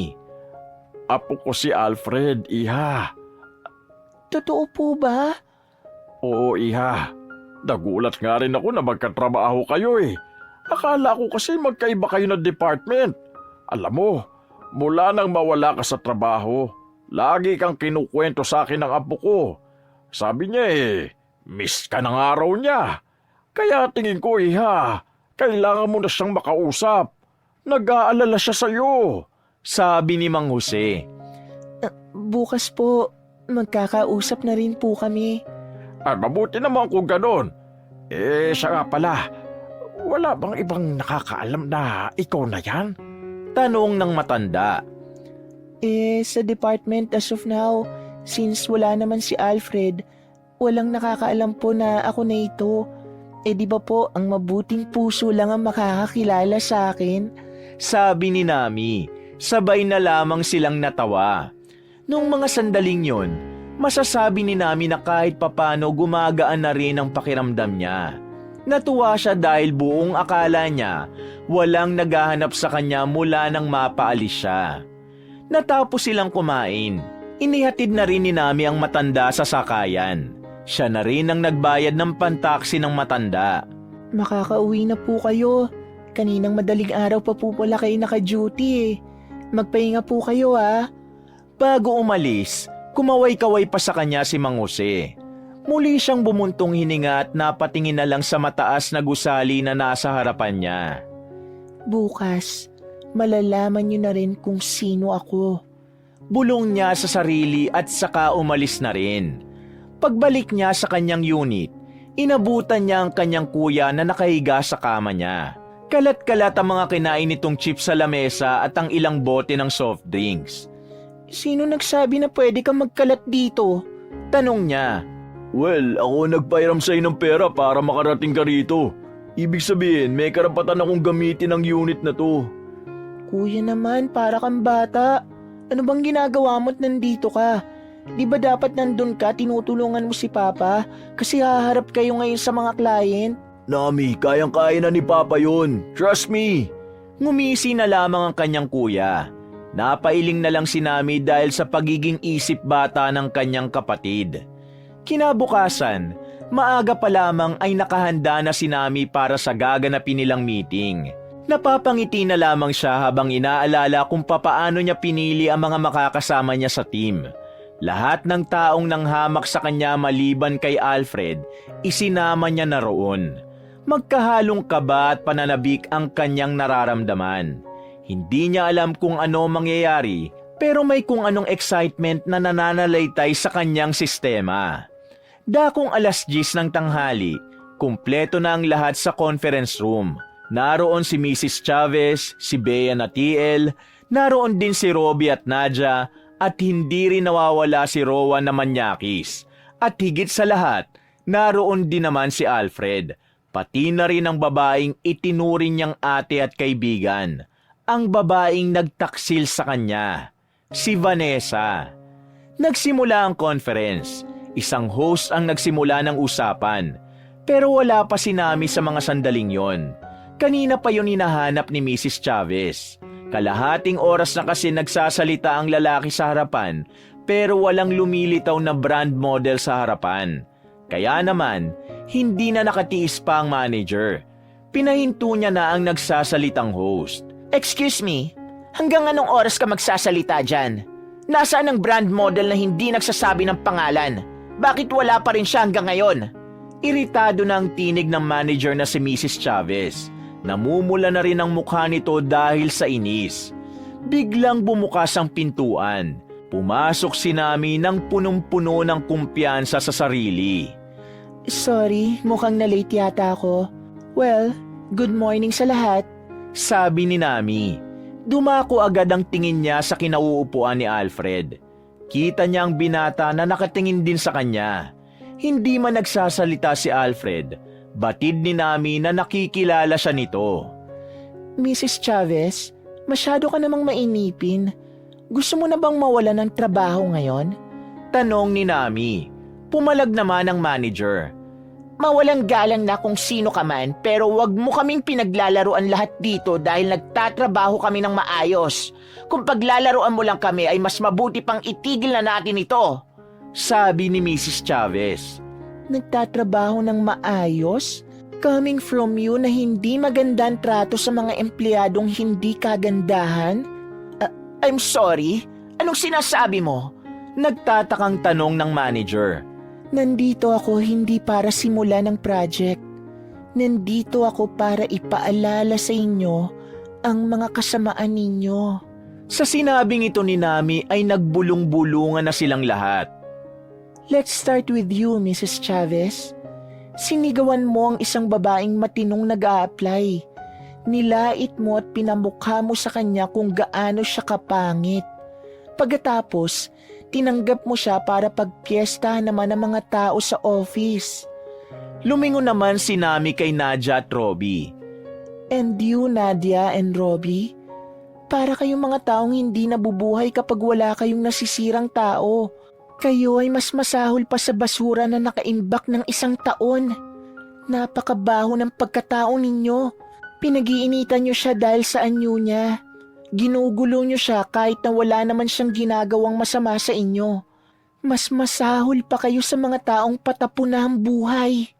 Apo ko si Alfred, Iha. Totoo po ba? Oo, Iha. Nagulat nga rin ako na magkatrabaho kayo eh. Akala ko kasi magkaiba kayo ng department. Alam mo, mula nang mawala ka sa trabaho, lagi kang kinukwento sa akin ng apo ko. Sabi niya miss ka ng araw niya. Kaya tingin ko, Iha, kailangan mo na siyang makausap. Nag-aalala siya sa'yo. Sabi ni Mang Jose. Bukas po, magkakausap na rin po kami. Mabuti naman kung ganon. Siya nga pala, wala bang ibang nakakaalam na ikaw na yan? Tanong ng matanda. Sa department as of now, since wala naman si Alfred, walang nakakaalam po na ako na ito. Di ba po, ang mabuting puso lang ang makakakilala sa akin? Sabi ni Nami, sabay na lamang silang natawa. Noong mga sandaling yon, masasabi ni Nami na kahit papano gumagaan na rin ang pakiramdam niya. Natuwa siya dahil buong akala niya walang naghahanap sa kanya mula nang mapaalis siya. Natapos silang kumain. Inihatid na rin ni Nami ang matanda sa sakayan. Siya na rin ang nagbayad ng pantaksi ng matanda. Makakauwi na po kayo. Kaninang madaling araw pa po pala kayo naka-duty eh. Magpahinga po kayo ah. Bago umalis, kumaway-kaway pa sa kanya si Mang Jose. Muli siyang bumuntong hininga at napatingin na lang sa mataas na gusali na nasa harapan niya. Bukas, malalaman niyo na rin kung sino ako. Bulong niya sa sarili at saka umalis na rin. Pagbalik niya sa kanyang unit, inabutan niya ang kanyang kuya na nakahiga sa kama niya. Kalat-kalat ang mga kinain nitong chips sa lamesa at ang ilang bote ng soft drinks. Sino nagsabi na pwede kang magkalat dito? Tanong niya. Well, ako nagpairam sa'yo ng pera para makarating ka rito. Ibig sabihin, may karapatan akong gamitin ang unit na to. Kuya naman, para kang bata. Ano bang ginagawa mo't nandito ka? Di ba dapat nandun ka, tinutulungan mo si Papa? Kasi haharap kayo ngayon sa mga client. Nami, kayang-kaya na ni Papa yun. Trust me. Ngumisi na lamang ang kanyang kuya. Napailing na lang si Nami dahil sa pagiging isip bata ng kanyang kapatid. Kinabukasan, maaga pa lamang ay nakahanda na si Nami para sa gaganapin nilang meeting. Napapangiti na lamang siya habang inaalala kung papaano niya pinili ang mga makakasama niya sa team. Lahat ng taong nanghamak sa kanya maliban kay Alfred, isinama niya na roon. Magkahalong kaba at pananabik ang kanyang nararamdaman. Hindi niya alam kung ano mangyayari, pero may kung anong excitement na nananalaytay sa kanyang sistema. Dakong 10:00 ng tanghali, kumpleto na ang lahat sa conference room. Naroon si Mrs. Chavez, si Bea na TL, naroon din si Robbie at Nadia, at hindi rin nawawala si Rowan na Manyakis. At higit sa lahat, naroon din naman si Alfred, pati na rin ang babaeng itinuring niyang ate at kaibigan. Ang babaeng nagtaksil sa kanya, si Vanessa. Nagsimula ang conference. Isang host ang nagsimula ng usapan, pero wala pa si Nami sa mga sandaling yon. Kanina pa yun hinahanap ni Mrs. Chavez. Kalahating oras na kasi nagsasalita ang lalaki sa harapan, pero walang lumilitaw na brand model sa harapan. Kaya naman, hindi na nakatiis pa ang manager. Pinahinto niya na ang nagsasalitang host. Excuse me, hanggang anong oras ka magsasalita dyan? Nasaan ang brand model na hindi nagsasabi ng pangalan? Bakit wala pa rin siya hanggang ngayon? Iritado na ang tinig ng manager na si Mrs. Chavez. Namumula na rin ang mukha nito dahil sa inis. Biglang bumukas ang pintuan. Pumasok si Nami ng punong-puno ng kumpiyansa sa sarili. Sorry, mukhang na-late yata ako. Well, good morning sa lahat. Sabi ni Nami. Dumako agad ang tingin niya sa kinauupuan ni Alfred. Kita niya ang binata na nakatingin din sa kanya. Hindi man nagsasalita si Alfred, batid ni Nami na nakikilala siya nito. Mrs. Chavez, masyado ka namang mainipin. Gusto mo na bang mawala ng trabaho ngayon? Tanong ni Nami. Pumalag naman ang manager. Mawalang galang na kung sino ka man, pero wag mo kaming pinaglalaruan lahat dito dahil nagtatrabaho kami ng maayos. Kung paglalaruan mo lang kami ay mas mabuti pang itigil na natin ito. Sabi ni Mrs. Chavez. Nagtatrabaho ng maayos? Coming from you na hindi magandang trato sa mga empleyadong hindi kagandahan? I'm sorry? Anong sinasabi mo? Nagtatakang tanong ng manager. Nandito ako hindi para simulan ng project. Nandito ako para ipaalala sa inyo ang mga kasamaan ninyo. Sa sinabing ito ni Nami ay nagbulong-bulungan na silang lahat. Let's start with you, Mrs. Chavez. Sinigawan mo ang isang babaeng matinong nag-a-apply. Nilait mo at pinamukha mo sa kanya kung gaano siya kapangit. Pagkatapos, tinanggap mo siya para pagpiestahan naman ng mga tao sa office. Lumingon naman si Nami kay Nadia at Robbie. And you, Nadia and Robbie? Para kayong mga taong hindi nabubuhay kapag wala kayong nasisirang tao. Kayo ay mas masahol pa sa basura na nakaimbak ng 1 taon. Napakabaho ng pagkatao ninyo. Pinag-iinitan nyo siya dahil sa anyo niya. Ginugulo nyo siya kahit na wala naman siyang ginagawang masama sa inyo. Mas masahol pa kayo sa mga taong patapon na ang buhay.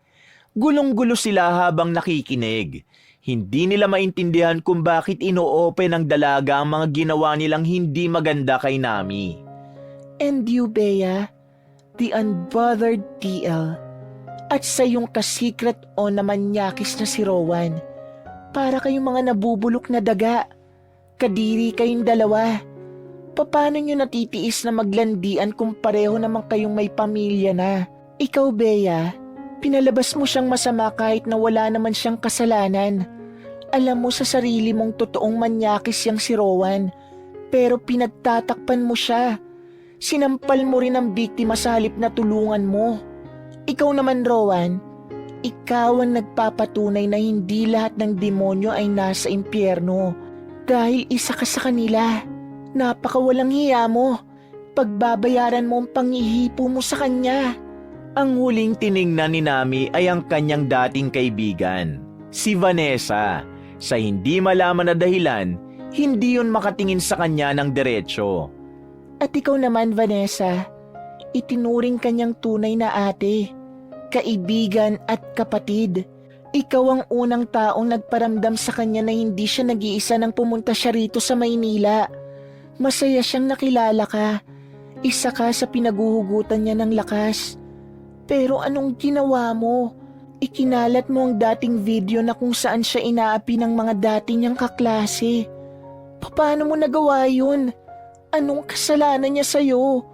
Gulong-gulo sila habang nakikinig. Hindi nila maintindihan kung bakit ino-open ng dalaga ang mga ginawa nilang hindi maganda kay Nami. And you, Bea, the unbothered TL. At sa iyong kasikret o namanyakis na si Rowan. Para kayong mga nabubulok na daga. Kadiri kayong dalawa. Paano nyo natitiis na maglandian kung pareho naman kayong may pamilya na? Ikaw, Bea, pinalabas mo siyang masama kahit na wala naman siyang kasalanan. Alam mo sa sarili mong totoong manyakis yang si Rowan, pero pinagtatakpan mo siya. Sinampal mo rin ang biktima sa halip na tulungan mo. Ikaw naman, Rowan, ikaw ang nagpapatunay na hindi lahat ng demonyo ay nasa impyerno. Dahil isa ka sa kanila. Napakawalang hiya mo. Pagbabayaran mo ang panghihipo mo sa kanya. Ang huling tiningnan ni Nami ay ang kanyang dating kaibigan, si Vanessa. Sa hindi malaman na dahilan, hindi yun makatingin sa kanya ng diretsyo. At ikaw naman, Vanessa, itinuring kanyang tunay na ate, kaibigan at kapatid. Ikaw ang unang taong nagparamdam sa kanya na hindi siya nag-iisa nang pumunta siya rito sa Maynila. Masaya siyang nakilala ka. Isa ka sa pinaguhugutan niya ng lakas. Pero anong ginawa mo? Ikinalat mo ang dating video na kung saan siya inaapi ng mga dati niyang kaklase. Paano mo nagawa yun? Anong kasalanan niya sa'yo?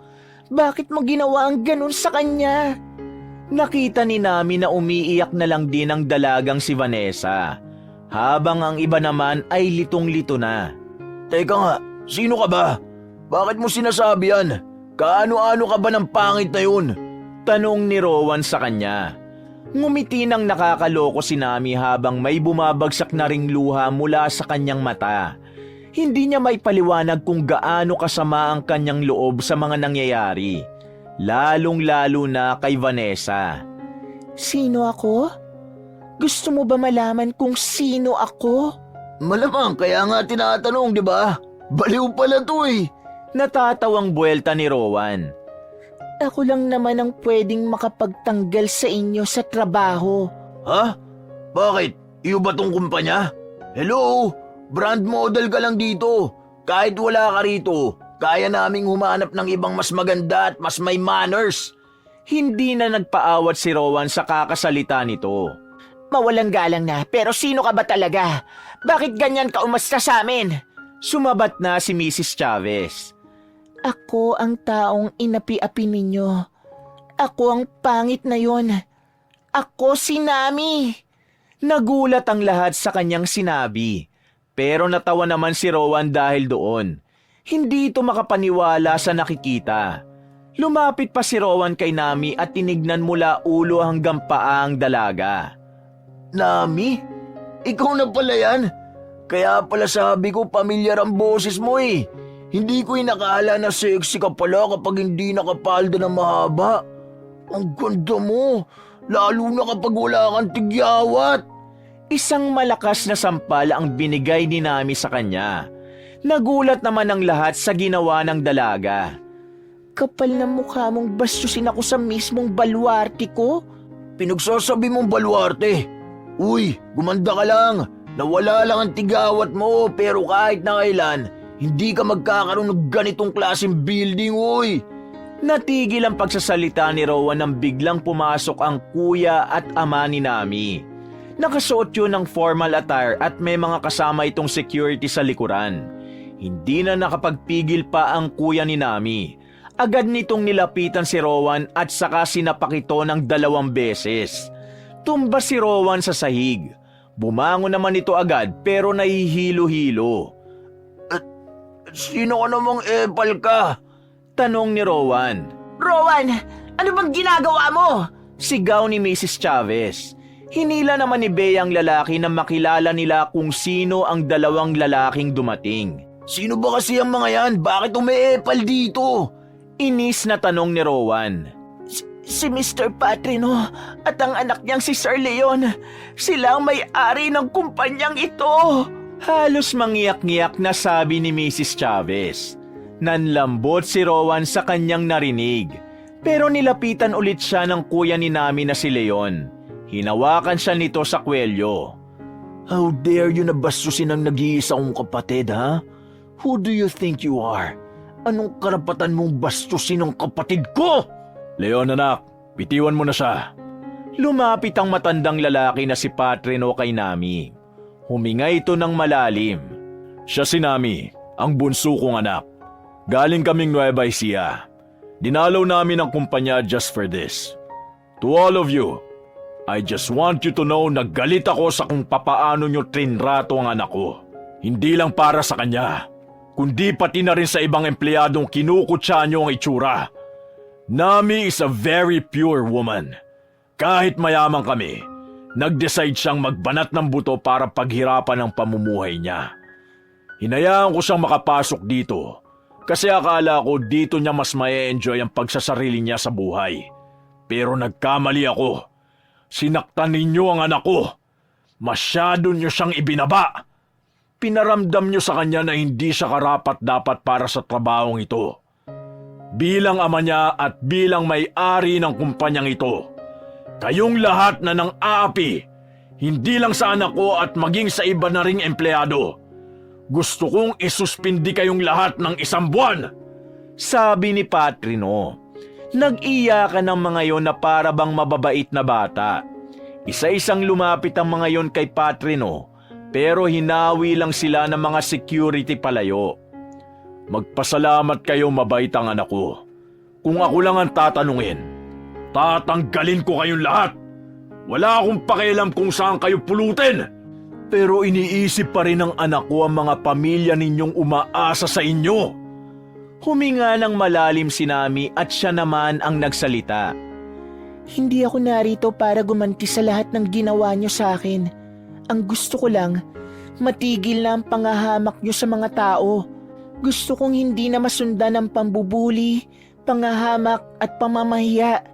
Bakit mo ginawa ang ganun sa kanya? Nakita ni Nami na umiiyak na lang din ang dalagang si Vanessa, habang ang iba naman ay litong-lito na. Teka nga, sino ka ba? Bakit mo sinasabi yan? Kaano-ano ka ba ng pangit na yun? Tanong ni Rowan sa kanya. Ngumiti ng nakakaloko si Nami habang may bumabagsak na ring luha mula sa kanyang mata. Hindi niya may paliwanag kung gaano kasama ang kanyang loob sa mga nangyayari. Lalong-lalo na kay Vanessa. Sino ako? Gusto mo ba malaman kung sino ako? Malamang kaya nga tinatanong, di ba? Baliw pala to eh. Natatawang buwelta ni Rowan. Ako lang naman ang pwedeng makapagtanggal sa inyo sa trabaho. Ha? Bakit? Iyo ba tong kumpanya? Hello? Brand model ka lang dito. Kahit wala ka rito, kaya naming humanap ng ibang mas maganda at mas may manners. Hindi na nagpaawat si Rowan sa kakasalita nito. Mawalang galang na, pero sino ka ba talaga? Bakit ganyan ka umasta sa amin? Sumabat na si Mrs. Chavez. Ako ang taong inapi-api ninyo. Ako ang pangit na yon. Ako si Nami. Nagulat ang lahat sa kanyang sinabi. Pero natawa naman si Rowan dahil doon. Hindi ito makapaniwala sa nakikita. Lumapit pa si Rowan kay Nami at tinignan mula ulo hanggang paa ang dalaga. Nami? Ikaw na pala yan? Kaya pala sabi ko pamilyar ang boses mo eh. Hindi ko inakala na sexy ka pala kapag hindi nakapalda na mahaba. Ang ganda mo, lalo na kapag wala kang tigyawat. Isang malakas na sampal ang binigay ni Nami sa kanya. Nagulat naman ang lahat sa ginawa ng dalaga. Kapal na mukha mong bastusin ako sa mismong baluarte ko. Pinagsasabi mong baluarte. Uy, gumanda ka lang. Nawala lang ang tigawat mo pero kahit na kailan, hindi ka magkakaroon ng ganitong klaseng building, uy. Natigil ang pagsasalita ni Rowan nang biglang pumasok ang kuya at ama ni Nami. Nakasuot yun ng formal attire at may mga kasama itong security sa likuran. Hindi na nakapagpigil pa ang kuya ni Nami. Agad nitong nilapitan si Rowan at saka sinapakito ng 2 beses. Tumba si Rowan sa sahig. Bumangon naman ito agad pero nahihilo-hilo. Sino ka namang epal ka? Tanong ni Rowan. Rowan, ano bang ginagawa mo? Sigaw ni Mrs. Chavez. Hinila naman ni Bea ang lalaki na makilala nila kung sino ang 2 lalaking dumating. Sino ba kasi ang mga yan? Bakit umeepal dito? Inis na tanong ni Rowan. Si Mr. Patrino at ang anak niyang si Sir Leon, sila ang may-ari ng kumpanyang ito. Halos mangiyak-ngiyak na sabi ni Mrs. Chavez. Nanlambot si Rowan sa kanyang narinig. Pero nilapitan ulit siya ng kuya ni Nami na si Leon. Hinawakan siya nito sa kwelyo. How dare you na bastusin ang nag-iisa kong kapatid, ha? Who do you think you are? Anong karapatan mong bastusin ang kapatid ko? Leon anak, bitiwan mo na siya. Lumapit ang matandang lalaki na si Patrino kay Nami. Huminga ito ng malalim. Siya si Nami, ang bunso kong anak. Galing kaming Nueva Ecija. Dinalaw namin ang kumpanya just for this. To all of you, I just want you to know na galit ako sa kung papaano nyo trinrato ang anak ko. Hindi lang para sa kanya, kundi pati na rin sa ibang empleyadong kinukutsa nyo ang itsura. Nami is a very pure woman. Kahit mayaman kami, nag-decide siyang magbanat ng buto para paghirapan ang pamumuhay niya. Hinayaan ko siyang makapasok dito kasi akala ko dito niya mas ma-enjoy ang pagsasarili niya sa buhay. Pero nagkamali ako. Sinaktan ninyo ang anak ko. Masyado niyo siyang ibinaba. Pinaramdam niyo sa kanya na hindi siya karapat-dapat para sa trabahong ito. Bilang ama niya at bilang may-ari ng kumpanyang ito, kayong lahat na nang aapi, hindi lang sa anak ko at maging sa iba na ring empleyado. Gusto kong isuspindi kayong lahat ng 1 buwan. Sabi ni Patrino. Nag-iyakan ang mga yon na para bang mababait na bata. Isa-isang lumapit ang mga yon kay Patrino, pero hinawi lang sila ng mga security palayo. Magpasalamat kayo, mabait ang anak ko. Kung ako lang ang tatanungin, tatanggalin ko kayong lahat. Wala akong pakialam kung saan kayo pulutin. Pero iniisip pa rin ng anak ko ang mga pamilya ninyong umaasa sa inyo. Huminga ng malalim si Nami at siya naman ang nagsalita. Hindi ako narito para gumanti sa lahat ng ginawa niyo sa akin. Ang gusto ko lang, matigil na ang pangahamak niyo sa mga tao. Gusto kong hindi na masundan ang pambubuli, pangahamak at pamamahiya.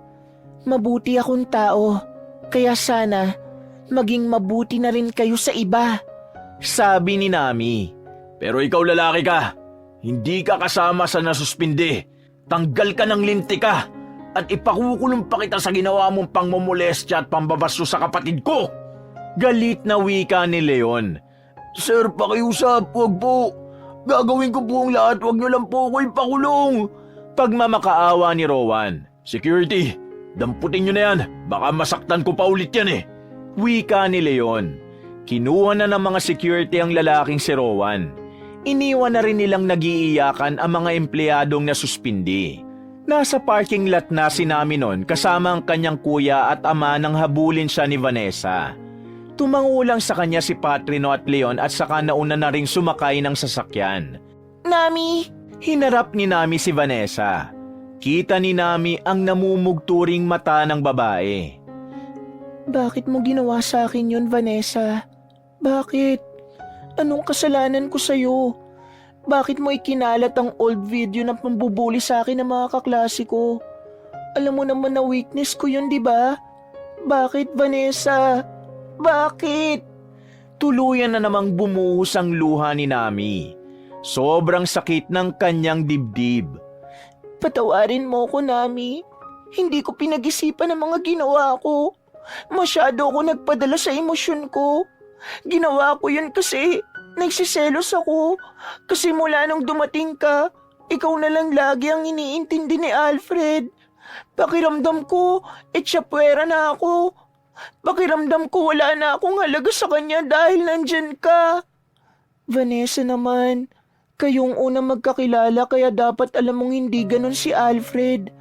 Mabuti akong tao, kaya sana maging mabuti na rin kayo sa iba. Sabi ni Nami. Pero ikaw lalaki ka, hindi ka kasama sa nasuspindi. Tanggal ka ng linti ka at ipakukulong pa kita sa ginawa mong pangmomolestya at pambabasto sa kapatid ko. Galit na wika ni Leon. Sir, pakiusap, huwag po. Gagawin ko po ang lahat, huwag niyo lang po ako ipakulong. Pagmamakaawa ni Rowan. Security, damputin nyo na yan. Baka masaktan ko pa ulit yan eh. Wika ni Leon. Kinuha na ng mga security ang lalaking si Rowan. Iniwan na rin nilang nag-iiyakan ang mga empleyadong nasuspindi. Nasa parking lot na si Nami nun kasama ang kanyang kuya at ama nang habulin siya ni Vanessa. Tumangulang sa kanya si Patrino at Leon at saka nauna na ring sumakay ng sasakyan. Nami! Hinarap ni Nami si Vanessa. Kita ni Nami ang namumugturing mata ng babae. Bakit mo ginawa sa akin yun, Vanessa? Bakit? Anong kasalanan ko sa'yo? Bakit mo ikinalat ang old video na pambubuli sa akin ng mga kaklase ko? Alam mo naman na weakness ko yun, di ba? Bakit, Vanessa? Bakit? Tuluyan na namang bumuhos ang luha ni Nami. Sobrang sakit ng kanyang dibdib. Patawarin mo ko, Nami. Hindi ko pinag-isipan ang mga ginawa ko. Masyado ako nagpadala sa emosyon ko. Ginawa ko yun kasi nagsiselos ako. Kasi mula nung dumating ka, ikaw na lang lagi ang iniintindi ni Alfred. Pakiramdam ko, etsyapwera na ako. Pakiramdam ko wala na akong halaga sa kanya dahil nandyan ka. Vanessa naman, kayong unang magkakilala kaya dapat alam mong hindi ganun si Alfred.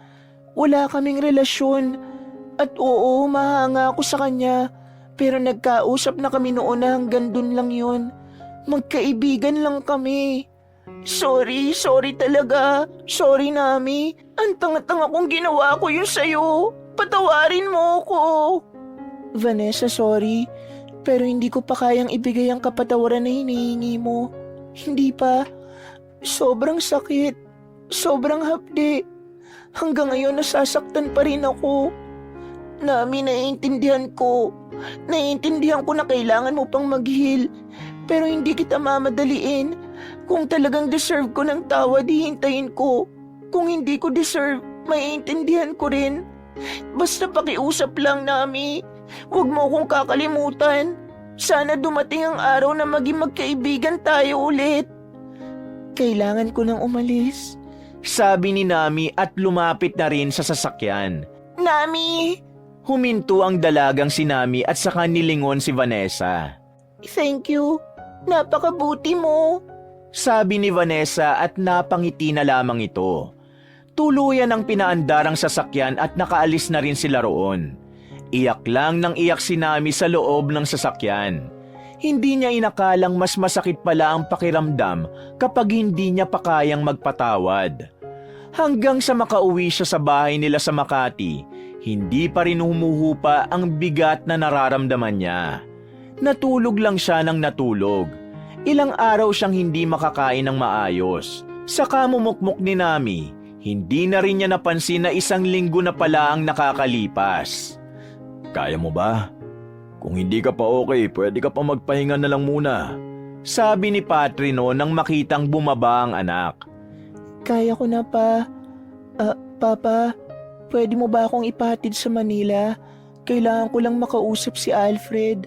Wala kaming relasyon. At oo, mahanga ako sa kanya. Pero nagkausap na kami noon na hanggang dun lang yun. Magkaibigan lang kami. Sorry talaga. Sorry, Nami. Ang tanga-tanga kong ginawa ko yun sa'yo. Patawarin mo ko. Vanessa, sorry. Pero hindi ko pa kayang ibigay ang kapatawaran na hinihingi mo. Hindi pa. Sobrang sakit. Sobrang hapdi. Hanggang ngayon nasasaktan pa rin ako. Nami, naiintindihan ko. Naiintindihan ko na kailangan mo pang mag-heal. Pero hindi kita mamadaliin. Kung talagang deserve ko ng tawad, hihintayin ko. Kung hindi ko deserve, maiintindihan ko rin. Basta pakiusap lang, Nami. Huwag mo akong kakalimutan. Sana dumating ang araw na maging magkaibigan tayo ulit. Kailangan ko nang umalis. Sabi ni Nami at lumapit na rin sa sasakyan. Nami! Huminto ang dalagang si Nami at saka nilingon si Vanessa. Thank you. Napakabuti mo. Sabi ni Vanessa at napangiti na lamang ito. Tuluyan ang pinaandar ang sasakyan at nakaalis na rin sila roon. Iyak lang nang iyak si Nami sa loob ng sasakyan. Hindi niya inakalang mas masakit pala ang pakiramdam kapag hindi niya pa kayang magpatawad. Hanggang sa makauwi siya sa bahay nila sa Makati, hindi pa rin humuhupa ang bigat na nararamdaman niya. Natulog lang siya ng natulog. Ilang araw siyang hindi makakain ng maayos. Sa kamumukmok ni Nami, hindi na rin niya napansin na 1 linggo na pala ang nakakalipas. Kaya mo ba? Kung hindi ka pa okay, pwede ka pa magpahinga na lang muna. Sabi ni Patrino nang makitang bumaba ang anak. Kaya ko na pa. Papa, pwede mo ba akong ipahatid sa Manila? Kailangan ko lang makausap si Alfred.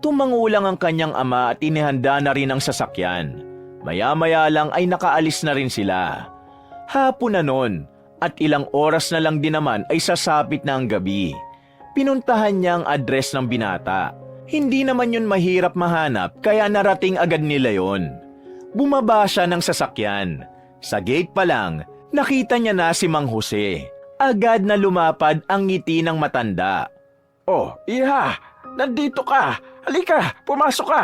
Tumangulang ang kanyang ama at inihanda na rin ang sasakyan. Maya-maya lang ay nakaalis na rin sila. Hapon na nun at ilang oras na lang din naman ay sasapit na ang gabi. Pinuntahan niya ang address ng binata. Hindi naman yun mahirap mahanap kaya narating agad nila yon. Bumaba siya ng sasakyan. Sa gate pa lang, nakita niya na si Mang Jose. Agad na lumapad ang ngiti ng matanda. Oh, Iha, nandito ka. Halika, pumasok ka.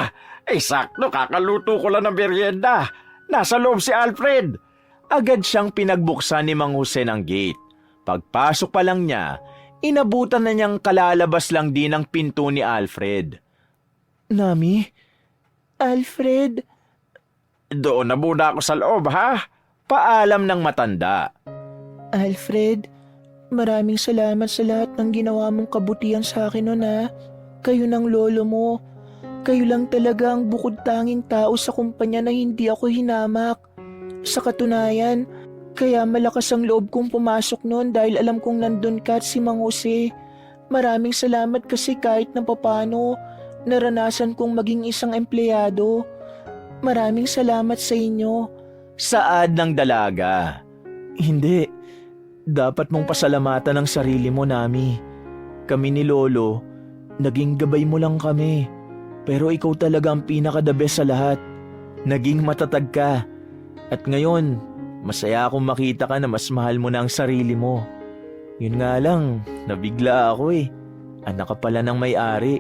Sakto, kakaluto ko lang ng merienda. Nasa loob si Alfred. Agad siyang pinagbuksan ni Mang Jose ng gate. Pagpasok pa lang niya, inabutan na niyang kalalabas lang din ang pinto ni Alfred. Nami? Alfred? Doon na muna ako sa loob, ha? Paalam ng matanda. Alfred, maraming salamat sa lahat ng ginawa mong kabutihan sa akin noon, ha? Kayo ng lolo mo. Kayo lang talaga ang bukod tanging tao sa kumpanya na hindi ako hinamak. Sa katunayan, kaya malakas ang loob kong pumasok noon dahil alam kong nandun ka at si Mang Jose. Maraming salamat kasi kahit na papano, naranasan kong maging isang empleyado. Maraming salamat sa inyo. Saad ng dalaga. Hindi. Dapat mong pasalamatan ang sarili mo, Nami. Kami ni Lolo, naging gabay mo lang kami. Pero ikaw talaga ang pinaka-the best sa lahat. Naging matatag ka. At ngayon, masaya akong makita ka na mas mahal mo na ang sarili mo. Yun nga lang, nabigla ako eh. Anak ka pala ng may-ari.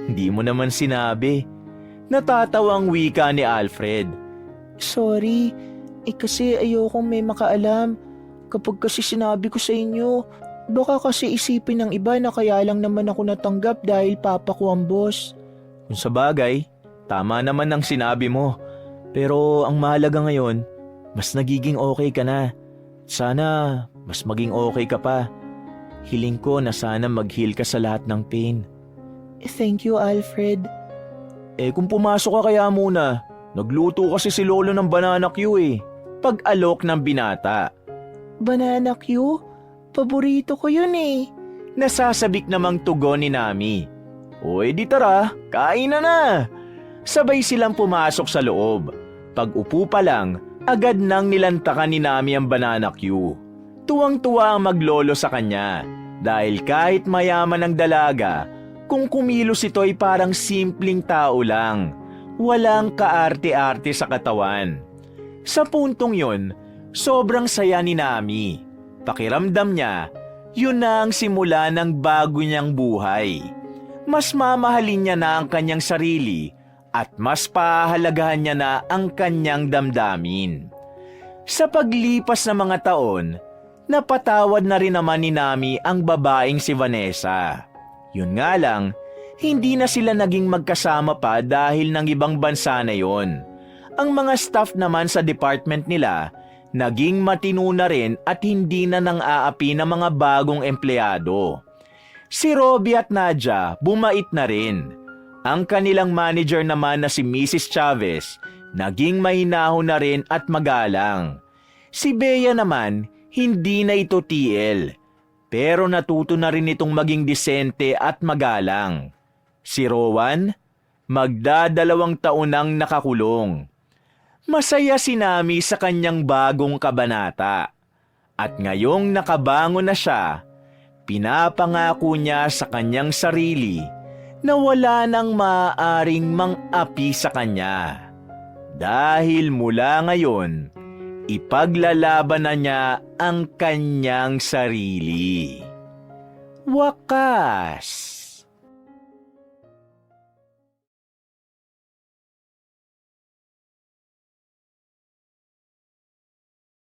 Hindi mo naman sinabi. Natatawa ang wika ni Alfred. Sorry, kasi ayokong may makaalam. Kapag kasi sinabi ko sa inyo, baka kasi isipin ng iba na kaya lang naman ako natanggap dahil papa ko ang boss. Kung sa bagay, tama naman ang sinabi mo. Pero ang mahalaga ngayon, mas nagiging okay ka na. Sana mas maging okay ka pa. Hiling ko na sana mag-heal ka sa lahat ng pain. Thank you, Alfred. Kung pumasok ka kaya muna, nagluto kasi si Lolo ng banana Q eh. Pag-alok ng binata. Banana Q? Paborito ko yun eh. Nasasabik namang tugon ni Nami. Di tara, kain na. Sabay silang pumasok sa loob. Pag-upo pa lang, agad nang nilantakan ni Nami ang banana Q. Tuwang-tuwa ang maglolo sa kanya dahil kahit mayaman ang dalaga, kung kumilos ito ay parang simpleng tao lang. Walang kaarte-arte sa katawan. Sa puntong yon, sobrang saya ni Nami. Pakiramdam niya, yun na ang simula ng bago niyang buhay. Mas mamahalin niya na ang kanyang sarili at mas pahahalagahan niya na ang kanyang damdamin. Sa paglipas ng mga taon, napatawad na rin naman ni Nami ang babaeng si Vanessa. Yun nga lang, hindi na sila naging magkasama pa dahil ng ibang bansa na yon. Ang mga staff naman sa department nila, naging matino na rin at hindi na nang-aapi ng mga bagong empleyado. Si Robbie at Nadia bumait na rin. Ang kanilang manager naman na si Mrs. Chavez, naging mahinahon na rin at magalang. Si Bea naman, hindi na ito TL, pero natuto na rin itong maging disente at magalang. Si Rowan, magdadalawang taon nang nakakulong. Masaya si Nami sa kanyang bagong kabanata. At ngayong nakabangon na siya, pinapangako niya sa kanyang sarili na wala nang maaaring mang-api sa kanya. Dahil mula ngayon, ipaglalaban na niya ang kanyang sarili. Wakas!